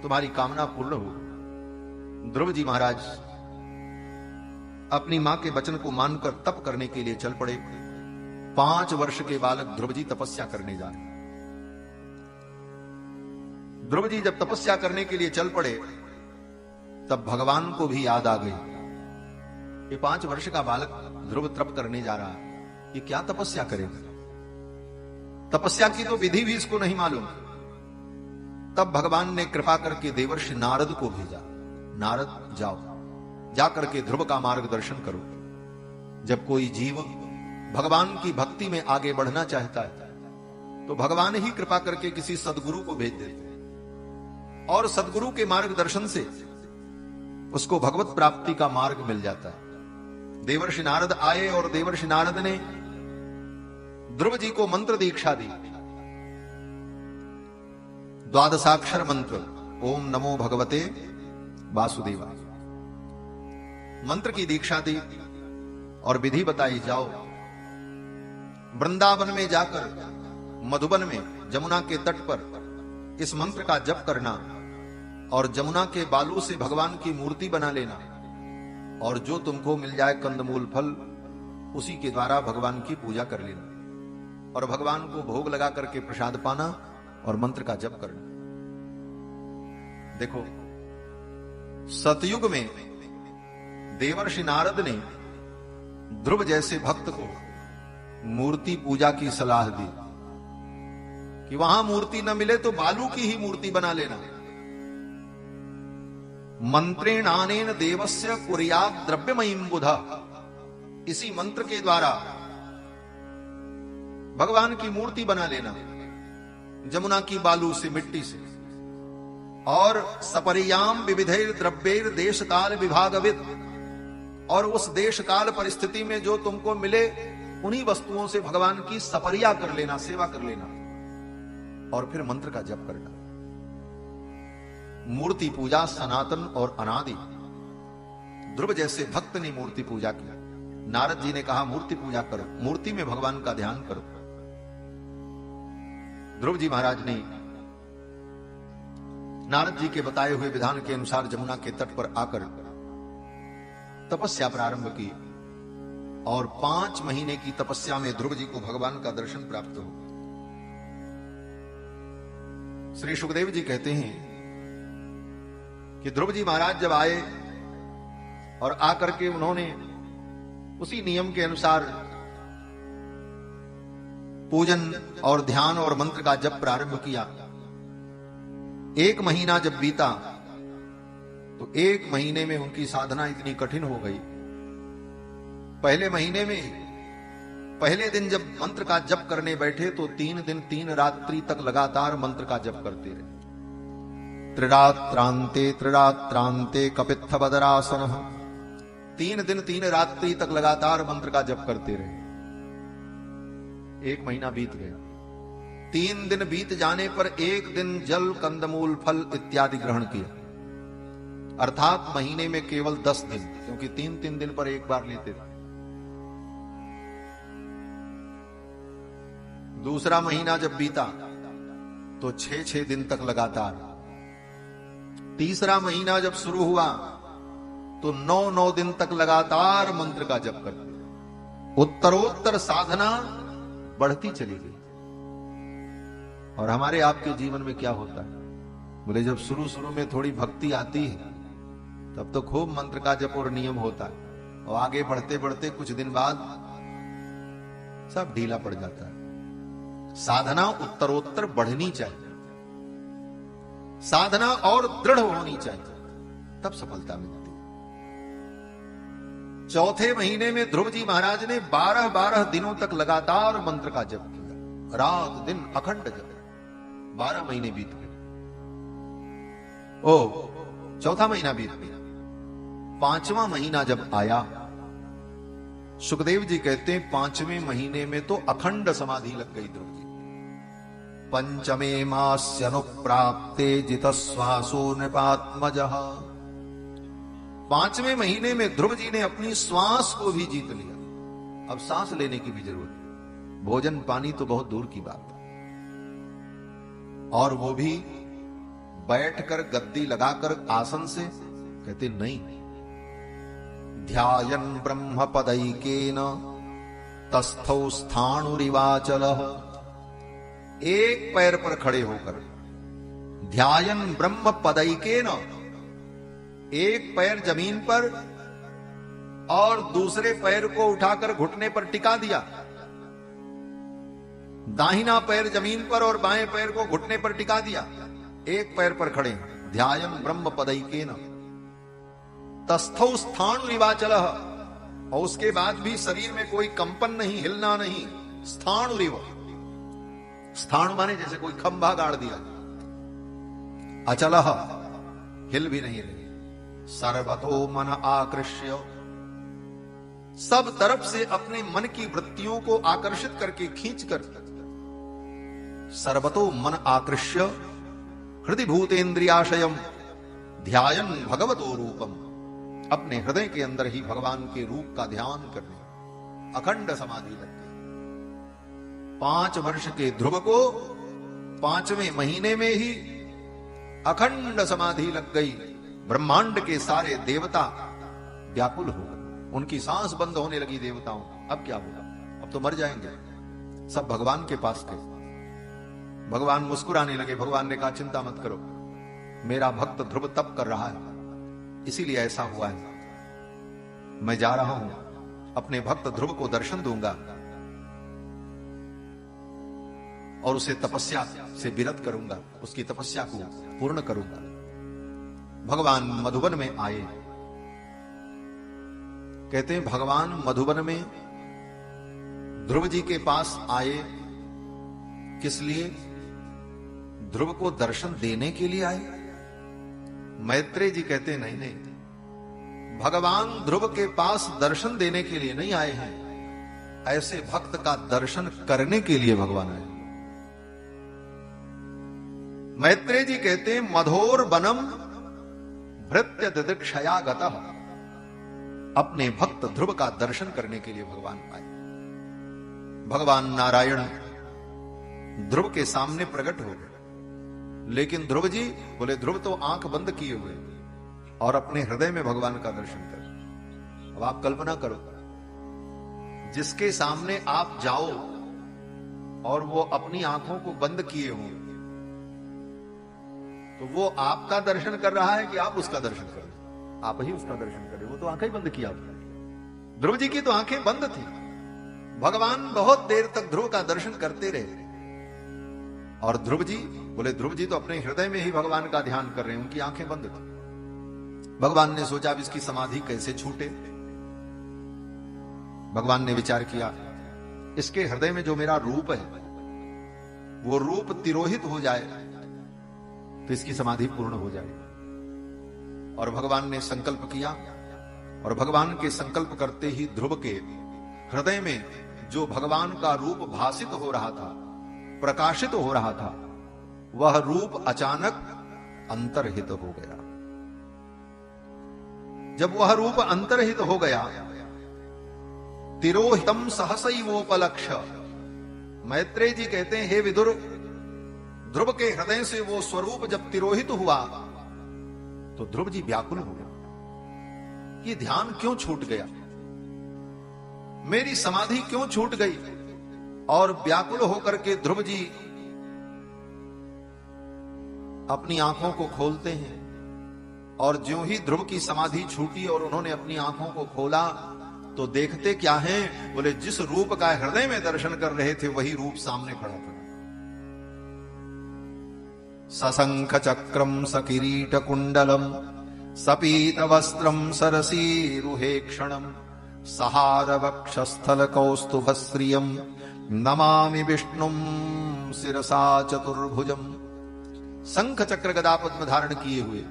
तुम्हारी कामना पूर्ण हो। ध्रुव जी महाराज अपनी मां के वचन को मानकर तप करने के लिए चल पड़े। 5 वर्ष के बालक ध्रुव जी तपस्या करने जा रहे। ध्रुव जी जब तपस्या करने के लिए चल पड़े तब भगवान को भी याद आ गई। ये 5 वर्ष का बालक ध्रुव तप करने जा रहा है, ये क्या तपस्या करेगा? तपस्या की तो विधि भी इसको नहीं मालूम। तब भगवान ने कृपा करके देवर्षि नारद को भेजा। नारद जाओ, जाकर के ध्रुव का मार्गदर्शन करो। जब कोई जीव भगवान की भक्ति में आगे बढ़ना चाहता है तो भगवान ही कृपा करके किसी सदगुरु को भेज देते और सदगुरु के मार्गदर्शन से उसको भगवत प्राप्ति का मार्ग मिल जाता है। देवर्षि नारद आए और देवर्षि नारद ने ध्रुव जी को मंत्र दीक्षा दी। 12 मंत्र, ओम नमो भगवते वासुदेवाय। मंत्र की दीक्षा दी और विधि बताई, जाओ वृंदावन में जाकर मधुबन में जमुना के तट पर इस मंत्र का जप करना और जमुना के बालू से भगवान की मूर्ति बना लेना और जो तुमको मिल जाए कंदमूल फल, उसी के द्वारा भगवान की पूजा कर लेना और भगवान को भोग लगा करके प्रसाद पाना और मंत्र का जप करना। देखो, सतयुग में देवर्षि नारद ने ध्रुव जैसे भक्त को मूर्ति पूजा की सलाह दी कि वहां मूर्ति न मिले तो बालू की ही मूर्ति बना लेना। मंत्रेणानेन देवस्य कुर्यात् द्रव्यमयीं बुधा। इसी मंत्र के द्वारा भगवान की मूर्ति बना लेना जमुना की बालू से, मिट्टी से। और सपरियाम विविधैर द्रव्यैर देश काल विभागविद। और उस देश काल परिस्थिति में जो तुमको मिले उन्हीं वस्तुओं से भगवान की सपरिया कर लेना, सेवा कर लेना और फिर मंत्र का जप करना। मूर्ति पूजा सनातन और अनादि। ध्रुव जैसे भक्त ने मूर्ति पूजा की। नारद जी ने कहा मूर्ति पूजा करो, मूर्ति में भगवान का ध्यान करो। ध्रुव जी महाराज ने नारद जी के बताए हुए विधान के अनुसार जमुना के तट पर आकर तपस्या प्रारंभ की और 5 महीने की तपस्या में ध्रुव जी को भगवान का दर्शन प्राप्त हो। श्री सुखदेव जी कहते हैं कि ध्रुव जी महाराज जब आए और आकर के उन्होंने उसी नियम के अनुसार पूजन और ध्यान और मंत्र का जप प्रारंभ किया। 1 महीना जब बीता तो 1 महीने में उनकी साधना इतनी कठिन हो गई। पहले महीने में पहले दिन जब मंत्र का जप करने बैठे तो 3 दिन 3 रात्रि तक लगातार मंत्र का जप करते रहे। त्रिरात्रांते कपित्थ बदरासन, 3 दिन 3 रात्रि तक लगातार मंत्र का जप करते रहे। 1 महीना बीत गया। 3 दिन बीत जाने पर 1 दिन जल कंदमूल फल इत्यादि ग्रहण किया, अर्थात महीने में केवल 10 दिन, क्योंकि 3-3 दिन पर एक बार लेते थे। दूसरा महीना जब बीता तो 6-6 दिन तक लगातार। तीसरा महीना जब शुरू हुआ तो 9-9 दिन तक लगातार मंत्र का जप करते। उत्तरोत्तर साधना बढ़ती चली गई। और हमारे आपके जीवन में क्या होता है? बोले जब शुरू शुरू में थोड़ी भक्ति आती है तब तो खूब मंत्र का जप और नियम होता है, और आगे बढ़ते बढ़ते कुछ दिन बाद सब ढीला पड़ जाता है। साधना उत्तरोत्तर बढ़नी चाहिए, साधना और दृढ़ होनी चाहिए, तब सफलता मिलती है। चौथे महीने में ध्रुव जी महाराज ने 12-12 दिनों तक लगातार मंत्र का जप किया, रात दिन अखंड जप। 12 महीने बीत गए। चौथा महीना बीत गया। 5वां महीना जब आया, सुखदेव जी कहते हैं 5वें महीने में तो अखंड समाधि लग गई ध्रुव जी। पंचमे मास्यनुप्राप्ते जितस्वासो नृपात्मजः। 5वें महीने में ध्रुव जी ने अपनी श्वास को भी जीत लिया। अब सांस लेने की भी जरूरत है, भोजन पानी तो बहुत दूर की बात है। और वो भी बैठकर गद्दी लगाकर आसन से, कहते नहीं, ध्यायन् ब्रह्म पदैकेन तस्थौ स्थाणुरिवाचलः। एक पैर पर खड़े होकर, ध्यायन् ब्रह्म पदैकेन, एक पैर जमीन पर और दूसरे पैर को उठाकर घुटने पर टिका दिया। दाहिना पैर जमीन पर और बाएं पैर को घुटने पर टिका दिया। एक पैर पर खड़े, ध्यायन् ब्रह्म पदैकेन तस्थौ स्थाणुरिवाचलः। और उसके बाद भी शरीर में कोई कंपन नहीं, हिलना नहीं। स्थाणुरिव, स्थाणु माने जैसे कोई खंभा गाड़ दिया। अचलः, हिल भी नहीं रही। सर्वतो मन आकृष्य, सब तरफ से अपने मन की वृत्तियों को आकर्षित करके खींचकर, सर्वतो मन आकृष्य हृदय भूतेन्द्रियाशयम ध्यायन् भगवतो रूपम। अपने हृदय के अंदर ही भगवान के रूप का ध्यान करने अखंड समाधि लग गई। 5 वर्ष के ध्रुव को 5वें महीने में ही अखंड समाधि लग गई। ब्रह्मांड के सारे देवता व्याकुल हो गए, उनकी सांस बंद होने लगी देवताओं। अब क्या होगा? अब तो मर जाएंगे। सब भगवान के पास गए। भगवान मुस्कुराने लगे। भगवान ने कहा चिंता मत करो, मेरा भक्त ध्रुव तप कर रहा है, इसीलिए ऐसा हुआ है। मैं जा रहा हूं, अपने भक्त ध्रुव को दर्शन दूंगा और उसे तपस्या से विरत करूंगा, उसकी तपस्या को पूर्ण करूंगा। भगवान मधुबन में आए। कहते हैं भगवान मधुबन में ध्रुव जी के पास आए। किस लिए? ध्रुव को दर्शन देने के लिए आए? मैत्रेय जी कहते हैं नहीं नहीं, भगवान ध्रुव के पास दर्शन देने के लिए नहीं आए हैं, ऐसे भक्त का दर्शन करने के लिए भगवान आए। मैत्रेय जी कहते हैं मधोर वनम भृत्य दिदृक्षया गतः। अपने भक्त ध्रुव का दर्शन करने के लिए भगवान आए। भगवान नारायण ध्रुव के सामने प्रकट हो गए, लेकिन ध्रुव जी बोले, ध्रुव तो आंख बंद किए हुए और अपने हृदय में भगवान का दर्शन कर। अब आप कल्पना करो, जिसके सामने आप जाओ और वो अपनी आंखों को बंद किए हो, तो वो आपका दर्शन कर रहा है कि आप उसका दर्शन कर रहे हैं? आप ही उसका दर्शन कर रहे हो। वो तो आंखें बंद किया। ध्रुव जी की तो आंखें बंद थी। भगवान बहुत देर तक ध्रुव का दर्शन करते रहे। और ध्रुव जी बोले, ध्रुव जी तो अपने हृदय में ही भगवान का ध्यान कर रहे हैं, उनकी आंखें बंद थी। भगवान ने सोचा अब इसकी समाधि कैसे छूटे। भगवान ने विचार किया, इसके हृदय में जो मेरा रूप है वो रूप तिरोहित हो जाए तो इसकी समाधि पूर्ण हो जाए। और भगवान ने संकल्प किया, और भगवान के संकल्प करते ही ध्रुव के हृदय में जो भगवान का रूप भासित हो रहा था, प्रकाशित हो रहा था, वह रूप अचानक अंतर्हित हो गया। जब वह रूप अंतर्हित हो गया, तिरोहितम सहसैवोपलक्ष्य, मैत्रेय जी कहते हैं, हे विदुर, ध्रुव के हृदय से वो स्वरूप जब तिरोहित हुआ तो ध्रुव जी व्याकुल हो गए। ये ध्यान क्यों छूट गया, मेरी समाधि क्यों छूट गई। और व्याकुल होकर के ध्रुव जी अपनी आंखों को खोलते हैं। और ज्यों ही ध्रुव की समाधि छूटी और उन्होंने अपनी आंखों को खोला तो देखते क्या हैं, बोले जिस रूप का हृदय में दर्शन कर रहे थे वही रूप सामने खड़ा था। सशंख चक्रम सकिरीट कुंडलम सपीत वस्त्रम सरसीरुहेक्षणम सहार वक्षस्थल कौस्तुभश्रियम नमामि विष्णुम शिरसा चतुर्भुजम। शंख चक्र गदा पद्म धारण किए हुए,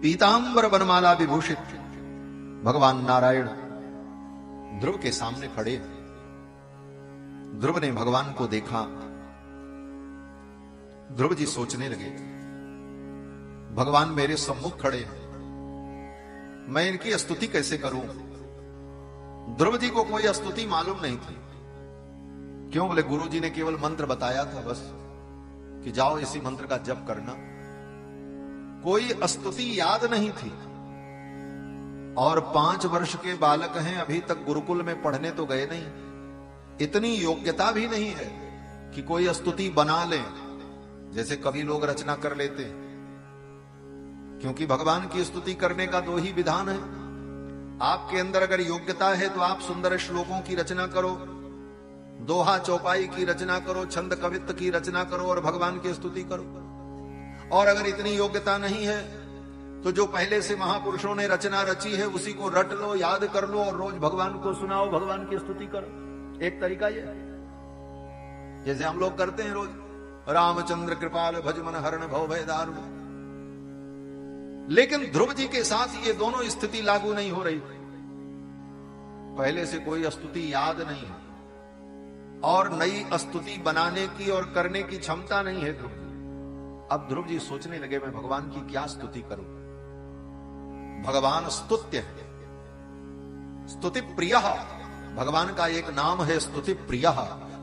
पीतांबर वनमाला विभूषित भगवान नारायण ध्रुव के सामने खड़े। ध्रुव ने भगवान को देखा। ध्रुव जी सोचने लगे, भगवान मेरे सम्मुख खड़े हैं, मैं इनकी स्तुति कैसे करूं। ध्रुव जी को कोई स्तुति मालूम नहीं थी। क्यों, बोले गुरु जी ने केवल मंत्र बताया था बस, कि जाओ इसी मंत्र का जप करना। कोई स्तुति याद नहीं थी। और 5 वर्ष के बालक हैं, अभी तक गुरुकुल में पढ़ने तो गए नहीं। इतनी योग्यता भी नहीं है कि कोई स्तुति बना ले, जैसे कवि लोग रचना कर लेते। क्योंकि भगवान की स्तुति करने का 2 ही विधान है। आपके अंदर अगर योग्यता है तो आप सुंदर श्लोकों की रचना करो, दोहा चौपाई की रचना करो, छंद कवित्व की रचना करो और भगवान की स्तुति करो। और अगर इतनी योग्यता नहीं है तो जो पहले से महापुरुषों ने रचना रची है उसी को रट लो, याद कर लो और रोज भगवान को सुनाओ, भगवान की स्तुति करो। एक तरीका ये है, जैसे हम लोग करते हैं रोज, रामचंद्र कृपाल भज मन हरण भव भय दारुण। लेकिन ध्रुव जी के साथ ये दोनों स्थिति लागू नहीं हो रही। पहले से कोई स्तुति याद नहीं है और नई स्तुति बनाने की और करने की क्षमता नहीं है ध्रुव जी। अब ध्रुव जी सोचने लगे, मैं भगवान की क्या स्तुति करूं। भगवान स्तुत्य है, स्तुति प्रिय। भगवान का एक नाम है स्तुति प्रिय।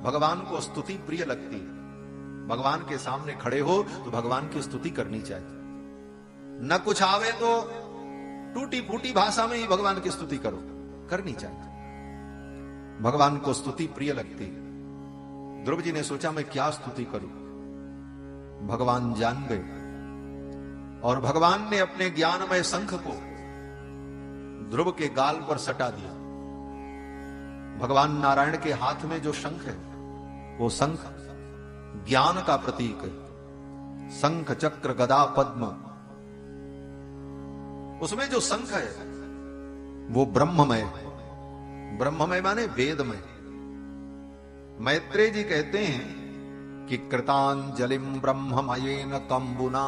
भगवान को स्तुति प्रिय लगती है। भगवान के सामने खड़े हो तो भगवान की स्तुति करनी चाहिए। न कुछ आवे तो टूटी फूटी भाषा में ही भगवान की स्तुति करो, करनी चाहिए। भगवान को स्तुति प्रिय लगती है। ध्रुव जी ने सोचा मैं क्या स्तुति करूं। भगवान जान गए और भगवान ने अपने ज्ञानमय शंख को ध्रुव के गाल पर सटा दिया। भगवान नारायण के हाथ में जो शंख है वो शंख ज्ञान का प्रतीक है। शंख चक्र गदा पद्म, उसमें जो शंख है वो ब्रह्ममय है। ब्रह्ममय माने वेदमय। मैत्रेय जी कहते हैं कि कृतांजलिम ब्रह्ममयेन कंबुना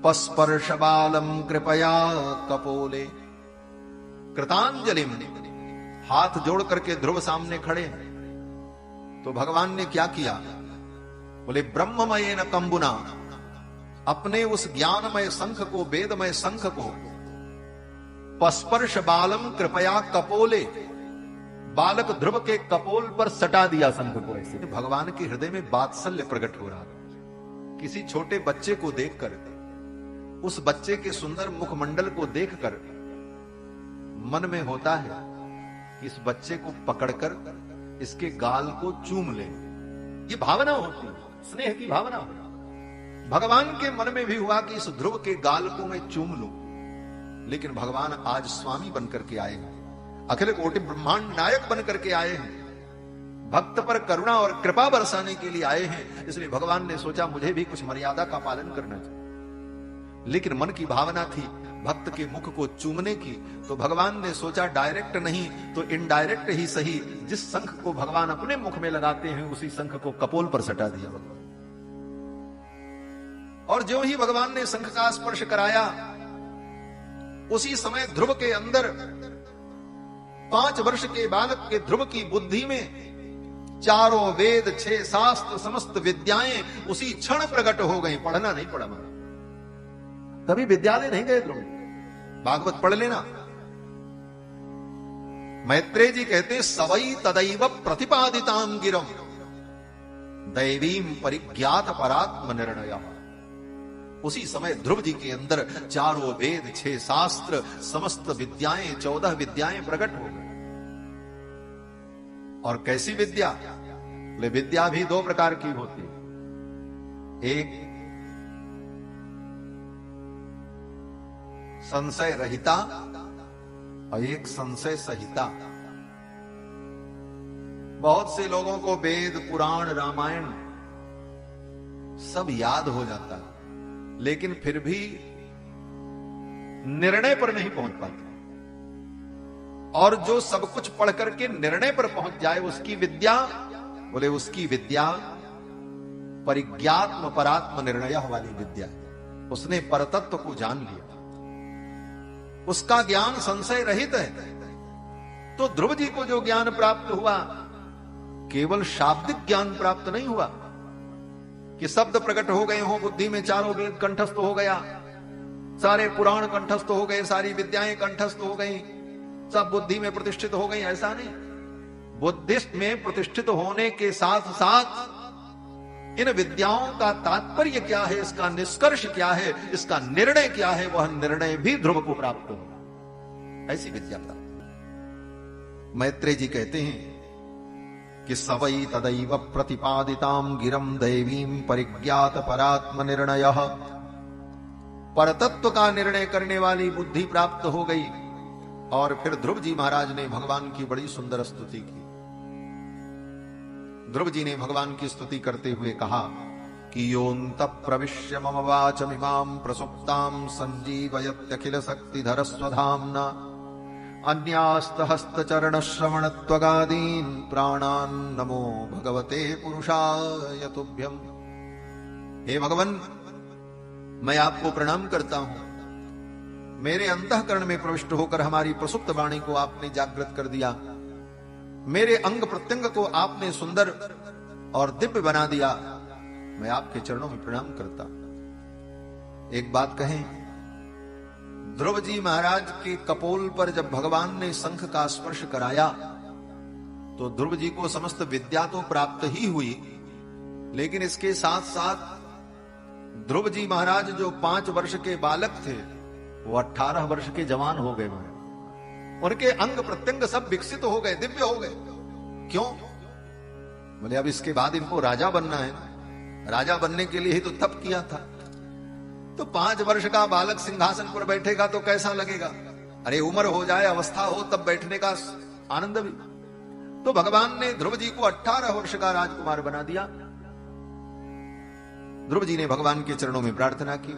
पस्पर्श बालम कृपया कपोले। कृतांजलिम, हाथ जोड़ करके ध्रुव सामने खड़े हैं। तो भगवान ने क्या किया, बोले ब्रह्ममयेन कंबुना, अपने उस ज्ञानमय शंख को, वेदमय शंख को पस्पर्श बालम कृपया कपोले, बालक ध्रुव के कपोल पर सटा दिया शंख को। ऐसे भगवान के हृदय में वात्सल्य प्रकट हो रहा था। किसी छोटे बच्चे को देखकर, उस बच्चे के सुंदर मुखमंडल को देखकर मन में होता है कि इस बच्चे को पकड़कर इसके गाल को चूम ले। ये भावना होती है, स्नेह की भावना होती है। भगवान के मन में भी हुआ कि इस ध्रुव के गाल को मैं चूम लूं, लेकिन भगवान आज स्वामी बनकर के आए हैं, अखिल कोटि ब्रह्मांड नायक बनकर के आए हैं, भक्त पर करुणा और कृपा बरसाने के लिए आए हैं। इसलिए भगवान ने सोचा मुझे भी कुछ मर्यादा का पालन करना चाहिए। लेकिन मन की भावना थी भक्त के मुख को चूमने की, तो भगवान ने सोचा डायरेक्ट नहीं तो इनडायरेक्ट ही सही, जिस शंख को भगवान अपने मुख में लगाते हैं उसी शंख को कपोल पर सटा दिया भगवान। और जो ही भगवान ने शंख का स्पर्श कराया, उसी समय ध्रुव के अंदर 5 वर्ष के बालक के ध्रुव की बुद्धि में चारों वेद 6 शास्त्र समस्त विद्याएं उसी क्षण प्रकट हो गई। पढ़ना नहीं पड़ा, कभी विद्यालय नहीं गए ध्रुव, भागवत पढ़ लेना। मैत्रेय जी कहते सवई तदैव प्रतिपादिताम गिरम दैवीम परिज्ञात परात्म निर्णय। उसी समय ध्रुव जी के अंदर चारों वेद 6 शास्त्र समस्त विद्याएं 14 विद्याएं प्रकट हो गई। और कैसी विद्या? विद्या भी 2 प्रकार की होती है, एक संशय रहिता और एक संशय सहिता। बहुत से लोगों को वेद पुराण रामायण सब याद हो जाता है, लेकिन फिर भी निर्णय पर नहीं पहुंच पाते। और जो सब कुछ पढ़ करके निर्णय पर पहुंच जाए उसकी विद्या, बोले उसकी विद्या परिज्ञात्म परात्म निर्णय वाली विद्या है। उसने परतत्व को जान लिया, उसका ज्ञान संशय रहित है। तो ध्रुव जी को जो ज्ञान प्राप्त हुआ केवल शाब्दिक ज्ञान प्राप्त नहीं हुआ कि शब्द प्रकट हो गए हो, बुद्धि में चारों वेद कंठस्थ हो गया, सारे पुराण कंठस्थ हो गए, सारी विद्याएं कंठस्थ हो गई, सब बुद्धि में प्रतिष्ठित हो गई। ऐसा नहीं, बुद्धिस्ट में प्रतिष्ठित होने के साथ साथ इन विद्याओं का तात्पर्य क्या है, इसका निष्कर्ष क्या है, इसका निर्णय क्या है, वह निर्णय भी ध्रुव को प्राप्त हो। ऐसी विद्या प्राप्त। मैत्रेय जी कहते हैं कि सवई तदैव प्रतिपादिताम गिरम दैवीम परिज्ञात परात्म निर्णय। परतत्व का निर्णय करने वाली बुद्धि प्राप्त हो गई। और फिर ध्रुव जी महाराज ने भगवान की बड़ी सुंदर स्तुति की। ध्रुव जी ने भगवान की स्तुति करते हुए कहा कि योऽन्त प्रविश्य मम वाचमिमां प्रसुप्तां संजीवयत्यखिल शक्तिधर स्वधाम्ना अन्यास्त हस्त चरण श्रवण त्वगादीन् प्राणान् नमो भगवते पुरुषाय तुभ्यम्। हे भगवान, मैं आपको प्रणाम करता हूं। मेरे अंतःकरण में प्रविष्ट होकर हमारी प्रसुप्त वाणी को आपने जागृत कर दिया, मेरे अंग प्रत्यंग को आपने सुंदर और दिव्य बना दिया। मैं आपके चरणों में प्रणाम करता। एक बात कहें, ध्रुव जी महाराज के कपोल पर जब भगवान ने शंख का स्पर्श कराया तो ध्रुव जी को समस्त विद्या तो प्राप्त ही हुई, लेकिन इसके साथ साथ ध्रुव जी महाराज जो 5 वर्ष के बालक थे वो 18 वर्ष के जवान हो गए। उनके अंग प्रत्यंग सब विकसित हो गए, दिव्य हो गए। क्यों? बोले अब इसके बाद इनको राजा बनना है, राजा बनने के लिए ही तो तप किया था। तो 5 वर्ष का बालक सिंहासन पर बैठेगा तो कैसा लगेगा? अरे उम्र हो जाए, अवस्था हो, तब बैठने का आनंद भी। तो भगवान ने ध्रुव जी को 18 वर्ष का राजकुमार बना दिया। ध्रुव जी ने भगवान के चरणों में प्रार्थना की।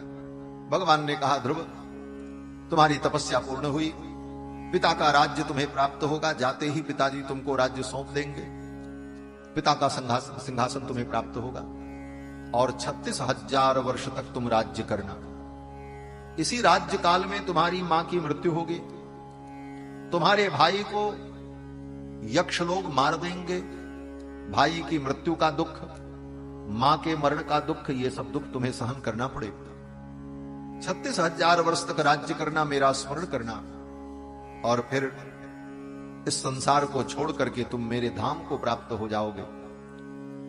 भगवान ने कहा, ध्रुव तुम्हारी तपस्या पूर्ण हुई, पिता का राज्य तुम्हें प्राप्त होगा। जाते ही पिताजी तुमको राज्य सौंप देंगे, पिता का सिंहासन तुम्हें प्राप्त होगा और 36,000 वर्ष तक तुम राज्य करना। इसी राज्य काल में तुम्हारी मां की मृत्यु होगी, तुम्हारे भाई को यक्ष लोग मार देंगे। भाई की मृत्यु का दुख, मां के मरण का दुख, ये सब दुख तुम्हें सहन करना पड़ेगा। 36,000 वर्ष तक राज्य करना, मेरा स्मरण करना, और फिर इस संसार को छोड़ करके तुम मेरे धाम को प्राप्त हो जाओगे।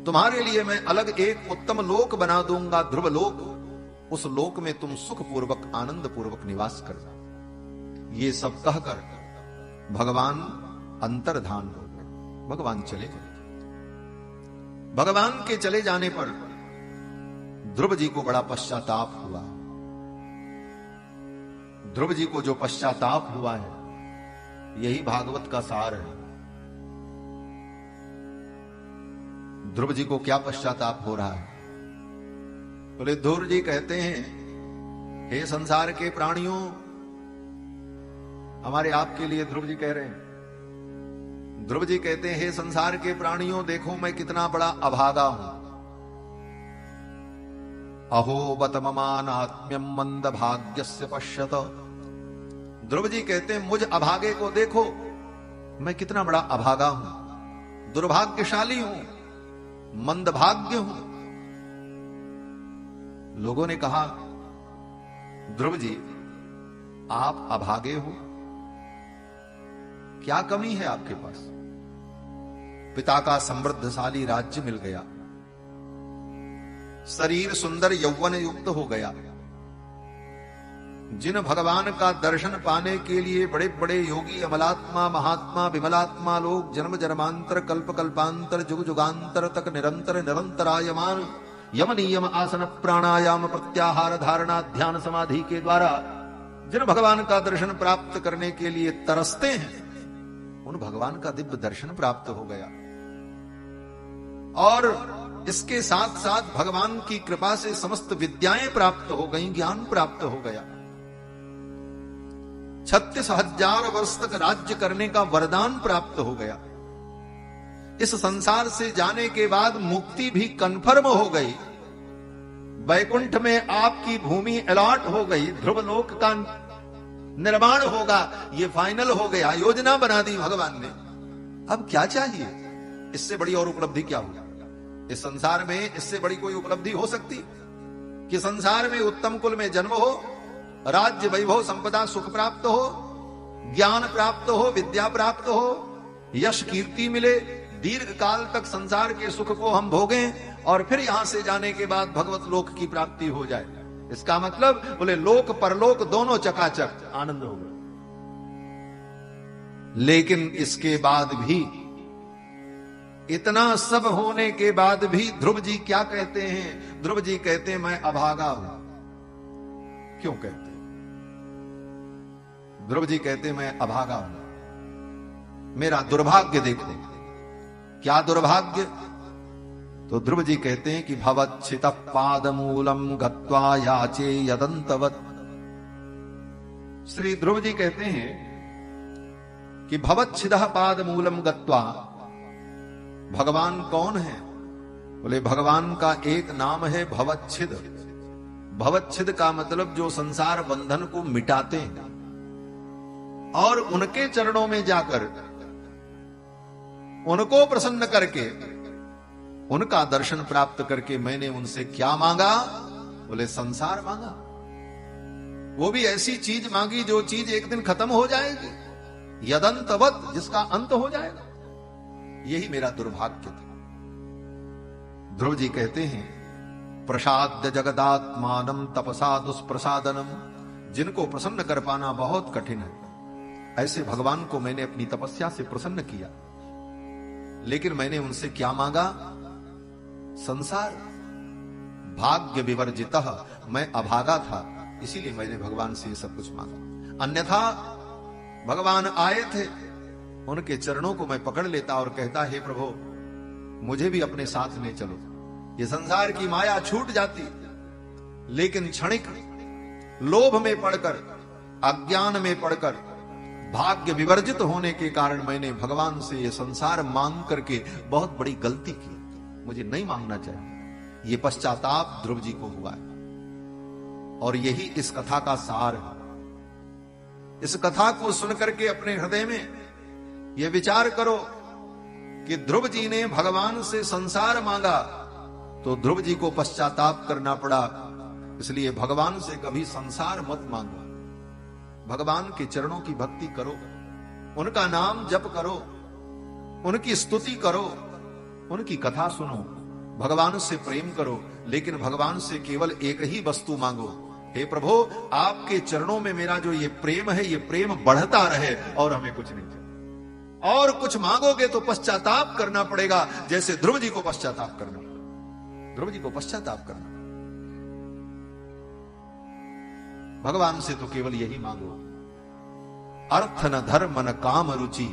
तुम्हारे लिए मैं अलग एक उत्तम लोक बना दूंगा, ध्रुव लोक। उस लोक में तुम सुख पूर्वक आनंद पूर्वक निवास करना। ये सब कहकर भगवान अंतर्धान हो गए, भगवान चले गए। भगवान के चले जाने पर ध्रुव जी को बड़ा पश्चाताप हुआ। ध्रुव जी को जो पश्चाताप हुआ है, यही भागवत का सार है। ध्रुव जी को क्या पश्चाताप हो रहा है? बोले ध्रुव जी कहते हैं, हे संसार के प्राणियों, हमारे आपके लिए ध्रुव जी कह रहे हैं। ध्रुव जी कहते हैं, हे संसार के प्राणियों, देखो मैं कितना बड़ा अभागा हूं। अहो बत ममानात्म्यम मंद भाग्यस्य पश्यत। ध्रुव जी कहते हैं, मुझ अभागे को देखो, मैं कितना बड़ा अभागा हूं, दुर्भाग्यशाली हूं, मंदभाग्य हूं। लोगों ने कहा, ध्रुव जी आप अभागे हो, क्या कमी है आपके पास? पिता का समृद्धशाली राज्य मिल गया, शरीर सुंदर यौवन युक्त हो गया। जिन भगवान का दर्शन पाने के लिए बड़े बड़े योगी, अमलात्मा, महात्मा, विमलात्मा लोग जन्म जन्मांतर, कल्प कल्पांतर, जुग जुगांतर तक निरंतर निरंतरायमान यम नियम आसन प्राणायाम प्रत्याहार धारणा ध्यान समाधि के द्वारा जिन भगवान का दर्शन प्राप्त करने के लिए तरसते हैं, उन भगवान का दिव्य दर्शन प्राप्त हो गया। और इसके साथ साथ भगवान की कृपा से समस्त विद्याएं प्राप्त हो गई, ज्ञान प्राप्त हो गया। 36,000 वर्ष तक राज्य करने का वरदान प्राप्त हो गया। इस संसार से जाने के बाद मुक्ति भी कन्फर्म हो गई। वैकुंठ में आपकी भूमि अलॉट हो गई, ध्रुवलोक का निर्माण होगा, ये फाइनल हो गया, योजना बना दी भगवान ने। अब क्या चाहिए? इससे बड़ी और उपलब्धि क्या होगी? इस संसार में इससे बड़ी कोई उपलब्धि हो सकती कि संसार में उत्तम कुल में जन्म हो, राज्य वैभव संपदा सुख प्राप्त हो, ज्ञान प्राप्त हो, विद्या प्राप्त हो, यश कीर्ति मिले, दीर्घ काल तक संसार के सुख को हम भोगें और फिर यहां से जाने के बाद भगवत लोक की प्राप्ति हो जाए। इसका मतलब बोले लोक परलोक दोनों चकाचक आनंद होगा। लेकिन इसके बाद भी, इतना सब होने के बाद भी ध्रुव जी क्या कहते हैं? ध्रुव जी कहते हैं, मैं अभागा हूं। क्यों कहते हैं? ध्रुव जी कहते हैं, मैं अभागा हूं, मेरा दुर्भाग्य देखो। क्या दुर्भाग्य? तो ध्रुव जी कहते हैं कि भवच्छित पादमूलम गत्वा याचे यदंतवत। श्री ध्रुव जी कहते हैं कि भवच्छिद पादमूलम गत्वा, भगवान कौन है? बोले भगवान का एक नाम है भवच्छिद। भवच्छिद का मतलब जो संसार बंधन को मिटाते हैं। और उनके चरणों में जाकर उनको प्रसन्न करके, उनका दर्शन प्राप्त करके मैंने उनसे क्या मांगा? बोले संसार मांगा। वो भी ऐसी चीज मांगी जो चीज एक दिन खत्म हो जाएगी, यदंतवत, जिसका अंत हो जाएगा। यही मेरा दुर्भाग्य था। ध्रुव जी कहते हैं, प्रसाद्य जगदात्मानम तपसा दुष्प्रसादनम। जिनको प्रसन्न कर पाना बहुत कठिन है, ऐसे भगवान को मैंने अपनी तपस्या से प्रसन्न किया। लेकिन मैंने उनसे क्या मांगा? संसार। भाग्य विवर्जितः, मैं अभागा था, इसीलिए मैंने भगवान से सब कुछ मांगा। अन्यथा भगवान आए थे, उनके चरणों को मैं पकड़ लेता और कहता, हे प्रभु मुझे भी अपने साथ में चलो। ये संसार की माया छूट जाती। लेकिन क्षणिक लोभ में पड़कर, अज्ञान में पड़कर, भाग्य विवर्जित होने के कारण मैंने भगवान से ये संसार मांग करके बहुत बड़ी गलती की। मुझे नहीं मांगना चाहिए। ये पश्चाताप ध्रुव जी को हुआ है। और यही इस कथा का सार है। इस कथा को सुनकर के अपने हृदय में यह विचार करो कि ध्रुव जी ने भगवान से संसार मांगा तो ध्रुव जी को पश्चाताप करना पड़ा। इसलिए भगवान से कभी संसार मत मांगो। भगवान के चरणों की भक्ति करो, उनका नाम जप करो, उनकी स्तुति करो, उनकी कथा सुनो, भगवान से प्रेम करो। लेकिन भगवान से केवल एक ही वस्तु मांगो, हे प्रभु आपके चरणों में मेरा जो ये प्रेम है, ये प्रेम बढ़ता रहे और हमें कुछ नहीं चाहिए। और कुछ मांगोगे तो पश्चाताप करना पड़ेगा, जैसे ध्रुव जी को पश्चाताप करना। ध्रुव जी को पश्चाताप करना। भगवान से तो केवल यही मांगो, अर्थ न धर्म न काम रुचि,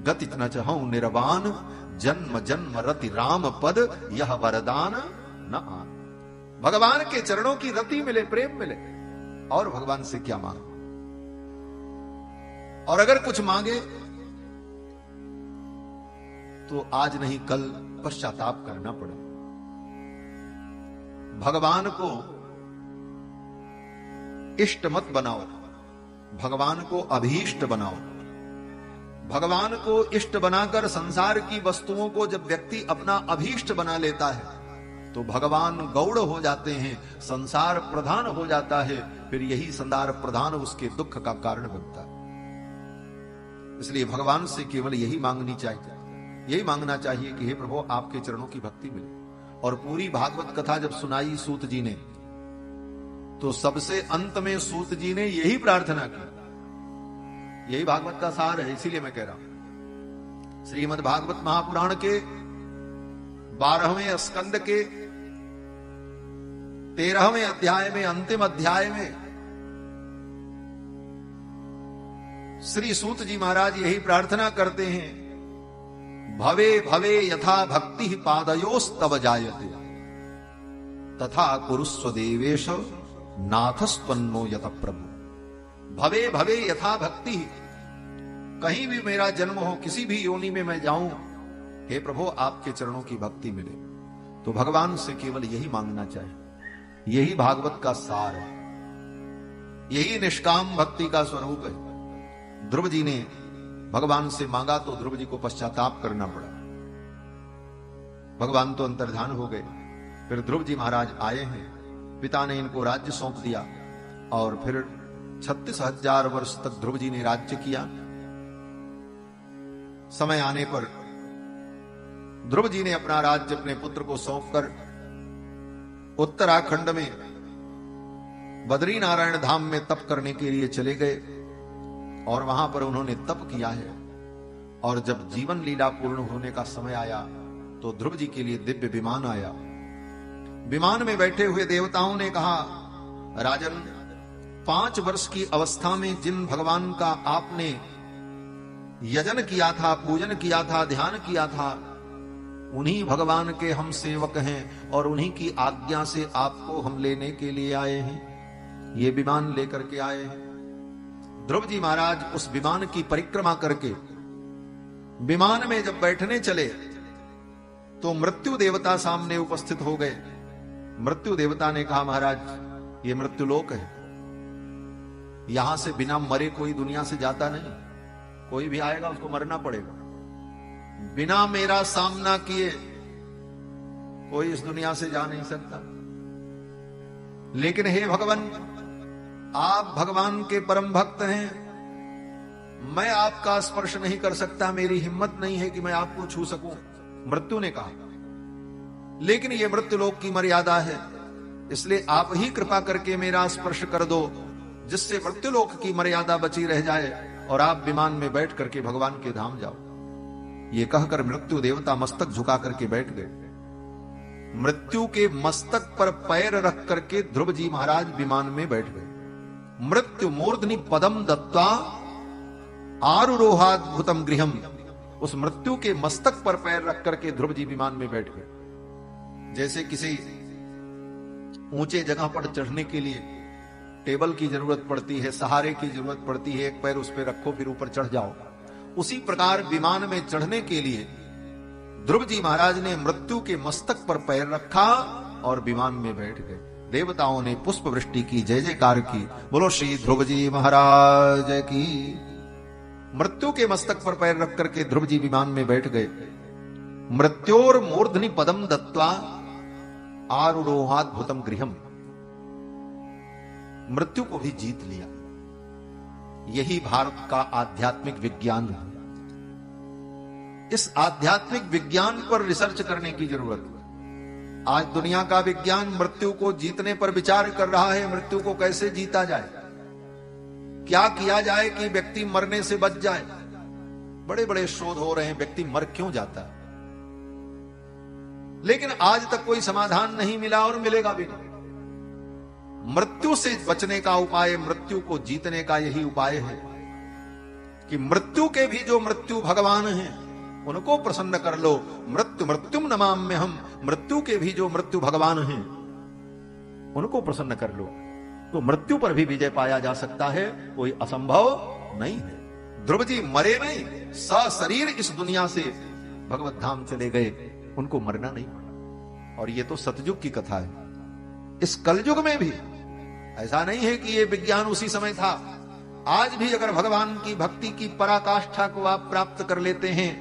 गति न चहु निर्वाण, जन्म जन्म रति राम पद, यह वरदान न आन। भगवान के चरणों की रति मिले, प्रेम मिले, और भगवान से क्या मांगे। और अगर कुछ मांगे तो आज नहीं कल पश्चाताप करना पड़े। भगवान को इष्ट मत बनाओ, भगवान को अभीष्ट बनाओ। भगवान को इष्ट बनाकर संसार की वस्तुओं को जब व्यक्ति अपना अभीष्ट बना लेता है तो भगवान गौड़ हो जाते हैं, संसार प्रधान हो जाता है। फिर यही संसार प्रधान उसके दुख का कारण बनता है। इसलिए भगवान से केवल यही मांगनी चाहिए, यही मांगना चाहिए कि हे प्रभु आपके चरणों की भक्ति मिले। और पूरी भागवत कथा जब सुनाई सूत जी ने, तो सबसे अंत में सूत जी ने यही प्रार्थना की। यही भागवत का सार है, इसीलिए मैं कह रहा हूं। श्रीमद् भागवत महापुराण के 12वें स्कंद के 13वें अध्याय में, अंतिम अध्याय में श्री सूत जी महाराज यही प्रार्थना करते हैं, भवे भवे यथा भक्ति पादयोस्तव जायते, तथा कुरुस्व देवेश नाथस्पन्नो यत प्रभु। भवे भवे यथा भक्ति, कहीं भी मेरा जन्म हो, किसी भी योनि में मैं जाऊं, हे प्रभु आपके चरणों की भक्ति मिले। तो भगवान से केवल यही मांगना चाहिए। यही भागवत का सार है, यही निष्काम भक्ति का स्वरूप है। ध्रुव जी ने भगवान से मांगा तो ध्रुव जी को पश्चाताप करना पड़ा। भगवान तो अंतर्धान हो गए। फिर ध्रुव जी महाराज आए हैं, पिता ने इनको राज्य सौंप दिया और फिर 36,000 वर्ष तक ध्रुव जी ने राज्य किया। समय आने पर ध्रुव जी ने अपना राज्य अपने पुत्र को सौंपकर उत्तराखंड में बद्री नारायण धाम में तप करने के लिए चले गए और वहां पर उन्होंने तप किया है। और जब जीवन लीला पूर्ण होने का समय आया तो ध्रुव जी के लिए दिव्य विमान आया। विमान में बैठे हुए देवताओं ने कहा, राजन 5 वर्ष की अवस्था में जिन भगवान का आपने यजन किया था, पूजन किया था, ध्यान किया था, उन्हीं भगवान के हम सेवक हैं और उन्हीं की आज्ञा से आपको हम लेने के लिए आए हैं। ये विमान लेकर के आए हैं। ध्रुव जी महाराज उस विमान की परिक्रमा करके विमान में जब बैठने चले तो मृत्यु देवता सामने उपस्थित हो गए। मृत्यु देवता ने कहा, महाराज ये मृत्यु लोक है, यहां से बिना मरे कोई दुनिया से जाता नहीं। कोई भी आएगा उसको मरना पड़ेगा। बिना मेरा सामना किए कोई इस दुनिया से जा नहीं सकता। लेकिन हे भगवान, आप भगवान के परम भक्त हैं, मैं आपका स्पर्श नहीं कर सकता, मेरी हिम्मत नहीं है कि मैं आपको छू सकूं। मृत्यु ने कहा, लेकिन यह मृत्युलोक की मर्यादा है, इसलिए आप ही कृपा करके मेरा स्पर्श कर दो, जिससे मृत्युलोक की मर्यादा बची रह जाए और आप विमान में बैठ करके भगवान के धाम जाओ। ये कहकर मृत्यु देवता मस्तक झुका करके बैठ गए। मृत्यु के मस्तक पर पैर रख करके ध्रुव जी महाराज विमान में बैठ गए। मृत्यु मूर्धनि पदम दत्वा आरुरोहाद्भुतम गृहम। उस मृत्यु के मस्तक पर पैर रख करके ध्रुव जी विमान में बैठ गए। जैसे किसी ऊंचे जगह पर चढ़ने के लिए टेबल की जरूरत पड़ती है, सहारे की जरूरत पड़ती है, एक पैर उस पर रखो फिर ऊपर चढ़ जाओ, उसी प्रकार विमान में चढ़ने के लिए ध्रुव जी महाराज ने मृत्यु के मस्तक पर पैर रखा और विमान में बैठ गए। देवताओं ने पुष्प वृष्टि की, जय जयकार की। बोलो श्री ध्रुव जी महाराज की। मृत्यु के मस्तक पर पैर रख करके ध्रुव जी विमान में बैठ गए। मृत्योर मूर्धनि पदम दत्वा आरुरोहाद्भुतम गृहम। मृत्यु को भी जीत लिया। यही भारत का आध्यात्मिक विज्ञान है। इस आध्यात्मिक विज्ञान पर रिसर्च करने की जरूरत है। आज दुनिया का विज्ञान मृत्यु को जीतने पर विचार कर रहा है। मृत्यु को कैसे जीता जाए, क्या किया जाए कि व्यक्ति मरने से बच जाए। बड़े बड़े शोध हो रहे हैं, व्यक्ति मर क्यों जाता है, लेकिन आज तक कोई समाधान नहीं मिला और मिलेगा भी नहीं। मृत्यु से बचने का उपाय, मृत्यु को जीतने का यही उपाय है कि मृत्यु के भी जो मृत्यु भगवान हैं उनको प्रसन्न कर लो। मृत्यु मृत्युम नमाम्य हम, मृत्यु के भी जो मृत्यु भगवान हैं उनको प्रसन्न कर लो, तो मृत्यु पर भी विजय पाया जा सकता है, कोई असंभव नहीं है। ध्रुव जी मरे नहीं, सशरीर इस दुनिया से भगवत धाम चले गए, उनको मरना नहीं पड़ा। और ये तो सतयुग की कथा है। इस कलयुग में भी ऐसा नहीं है कि ये विज्ञान उसी समय था। आज भी अगर भगवान की भक्ति की पराकाष्ठा को आप प्राप्त कर लेते हैं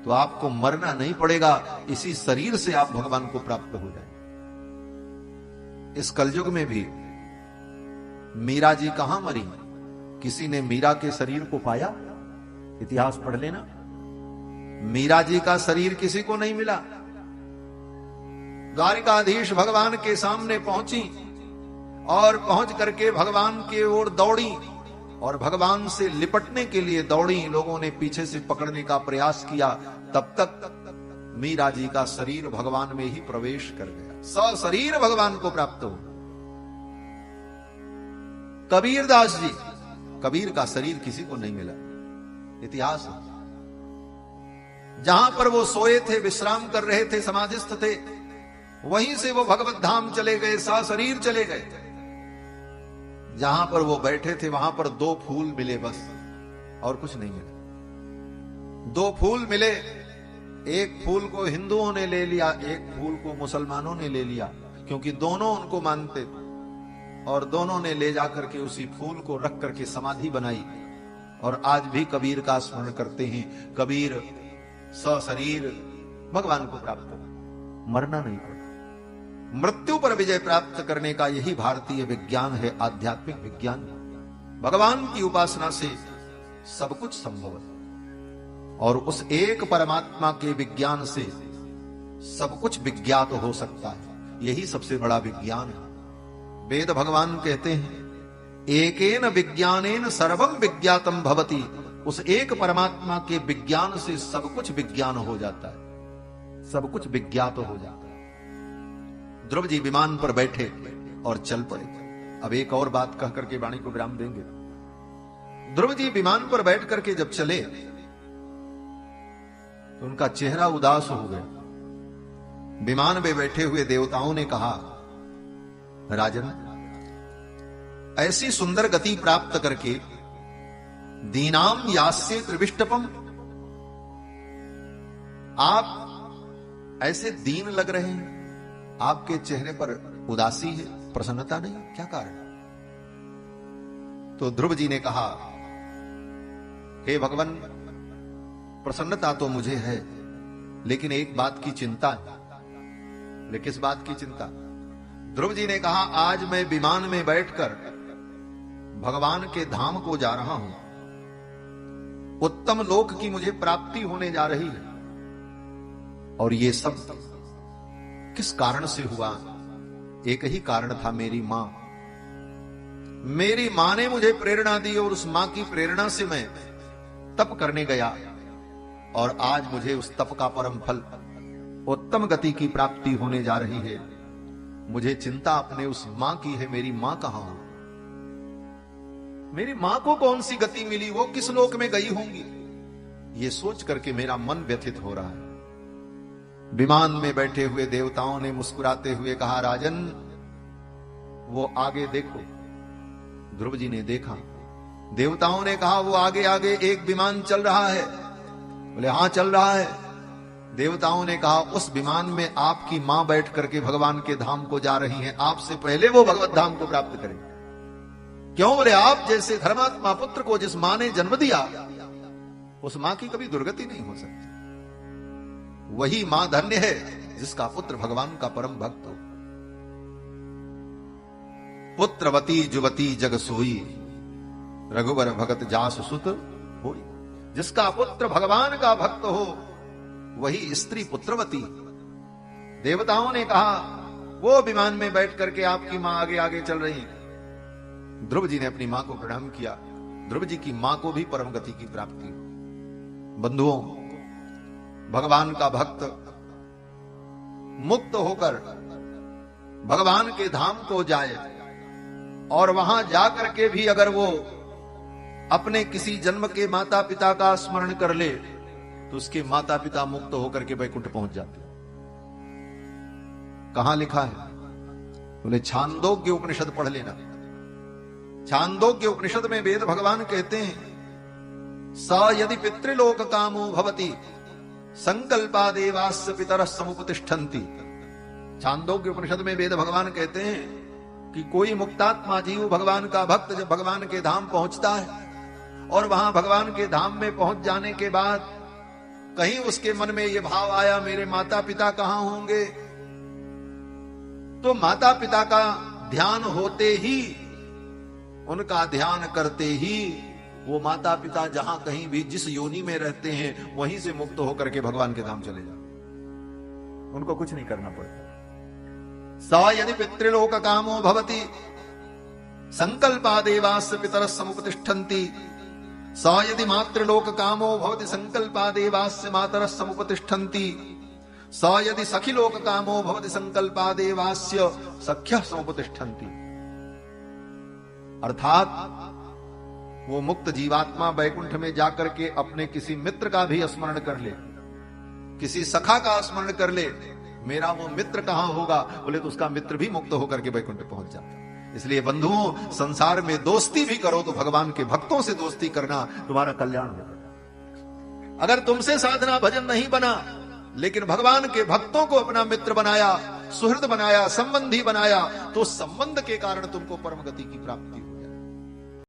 तो आपको मरना नहीं पड़ेगा, इसी शरीर से आप भगवान को प्राप्त हो जाए। इस कलयुग में भी मीरा जी कहां मरी? किसी ने मीरा के शरीर को पाया? इतिहास पढ़ लेना। मीरा जी का शरीर किसी को नहीं मिला। द्वारिकाधीश भगवान के सामने पहुंची और पहुंच करके भगवान की ओर दौड़ी और भगवान से लिपटने के लिए दौड़ी। लोगों ने पीछे से पकड़ने का प्रयास किया, तब तक मीरा जी का शरीर भगवान में ही प्रवेश कर गया, सशरीर भगवान को प्राप्त हो। कबीरदास जी, कबीर का शरीर किसी को नहीं मिला। इतिहास है। जहां पर वो सोए थे, विश्राम कर रहे थे, समाधिस्थ थे, वहीं से वो भगवत धाम चले गए, सशरीर चले गए। जहां पर वो बैठे थे वहां पर 2 फूल मिले बस, और कुछ नहीं मिला। 2 फूल मिले, एक फूल को हिंदुओं ने ले लिया, एक फूल को मुसलमानों ने ले लिया, क्योंकि दोनों उनको मानते थे। और दोनों ने ले जाकर के उसी फूल को रख करके समाधि बनाई। और आज भी कबीर का स्मरण करते हैं। कबीर सशरीर भगवान को प्राप्त हो, मरना नहीं पड़ा। मृत्यु पर विजय प्राप्त करने का यही भारतीय विज्ञान है, आध्यात्मिक विज्ञान। भगवान की उपासना से सब कुछ संभव है और उस एक परमात्मा के विज्ञान से सब कुछ विज्ञात हो सकता है। यही सबसे बड़ा विज्ञान है। वेद भगवान कहते हैं एकेन विज्ञानेन सर्वम विज्ञातम भवति। उस एक परमात्मा के विज्ञान से सब कुछ विज्ञान हो जाता है, सब कुछ विज्ञात हो जाता है। ध्रुव जी विमान पर बैठे और चल पड़े। अब एक और बात कह करके वाणी को विराम देंगे। ध्रुव जी विमान पर बैठ करके जब चले तो उनका चेहरा उदास हो गया। विमान में बैठे हुए देवताओं ने कहा, राजन, ऐसी सुंदर गति प्राप्त करके दीनाम यास्य त्रिविष्टपम, आप ऐसे दीन लग रहे हैं, आपके चेहरे पर उदासी है, प्रसन्नता नहीं, क्या कारण? तो ध्रुव जी ने कहा, हे भगवान, प्रसन्नता तो मुझे है, लेकिन एक बात की चिंता है। लेकिन किस बात की चिंता? ध्रुव जी ने कहा, आज मैं विमान में बैठकर भगवान के धाम को जा रहा हूं, उत्तम लोक की मुझे प्राप्ति होने जा रही है, और ये सब किस कारण से हुआ? एक ही कारण था, मेरी मां। मेरी मां ने मुझे प्रेरणा दी और उस मां की प्रेरणा से मैं तप करने गया, और आज मुझे उस तप का परम फल उत्तम गति की प्राप्ति होने जा रही है। मुझे चिंता अपने उस मां की है, मेरी मां कहां हो? मेरी मां को कौन सी गति मिली, वो किस लोक में गई होंगी? ये सोच करके मेरा मन व्यथित हो रहा है। विमान में बैठे हुए देवताओं ने मुस्कुराते हुए कहा, राजन, वो आगे देखो। ध्रुव जी ने देखा। देवताओं ने कहा, वो आगे आगे एक विमान चल रहा है। बोले, हां चल रहा है। देवताओं ने कहा, उस विमान में आपकी मां बैठ करके भगवान के धाम को जा रही हैं, आपसे पहले वो भगवत धाम को प्राप्त करें। क्यों? बोले, आप जैसे धर्मात्मा पुत्र को जिस मां ने जन्म दिया, उस मां की कभी दुर्गति नहीं हो सकती। वही मां धन्य है जिसका पुत्र भगवान का परम भक्त हो। पुत्रवती जुवती जग सोई, रघुवर भगत जास सुत होई। जिसका पुत्र भगवान का भक्त हो वही स्त्री पुत्रवती। देवताओं ने कहा, वो विमान में बैठ करके आपकी मां आगे आगे चल रही। ध्रुव जी ने अपनी मां को प्रणाम किया। ध्रुव जी की मां को भी परम गति की प्राप्ति हुई। बंधुओं, भगवान का भक्त मुक्त होकर भगवान के धाम को जाए, और वहां जाकर के भी अगर वो अपने किसी जन्म के माता पिता का स्मरण कर ले तो उसके माता पिता मुक्त होकर के वैकुंठ पहुंच जाते। कहां लिखा है? बोले छांदोग्य उपनिषद पढ़ लेना। छांदोग्य उपनिषद में वेद भगवान कहते हैं स यदि पितृलोक कामो भवति संकल्पादेवास्य पितर समुपतिष्ठन्ति। छांदोग्य उपनिषद में वेद भगवान कहते हैं कि कोई मुक्तात्मा जीव भगवान का भक्त जब भगवान के धाम पहुंचता है और वहां भगवान के धाम में पहुंच जाने के बाद कहीं उसके मन में यह भाव आया मेरे माता पिता कहां होंगे, तो माता पिता का ध्यान होते ही, उनका ध्यान करते ही वो माता पिता जहां कहीं भी जिस योनि में रहते हैं वहीं से मुक्त होकर के भगवान के धाम चले जाते। उनको कुछ नहीं करना पड़ता। स यदि पितृलोक कामो भवति संकल्पादेवास्य पितरः समुपतिष्ठन्ति। स यदि मातृलोक कामो भवति संकल्पादेवास्य मातरः समुपतिष्ठन्ति। स यदि सखिलोक कामो भवति संकल्पादेवास्य सख्यः समुपतिष्ठन्ति। अर्थात वो मुक्त जीवात्मा वैकुंठ में जाकर के अपने किसी मित्र का भी स्मरण कर ले, किसी सखा का स्मरण कर ले, मेरा वो मित्र कहां होगा, बोले तो उसका मित्र भी मुक्त होकर के वैकुंठ पहुंच जाता। इसलिए बंधुओं, संसार में दोस्ती भी करो तो भगवान के भक्तों से दोस्ती करना, तुम्हारा कल्याण होगा। अगर तुमसे साधना भजन नहीं बना लेकिन भगवान के भक्तों को अपना मित्र बनाया, सुहृद बनाया, संबंधी बनाया, तो संबंध के कारण तुमको परम गति की प्राप्ति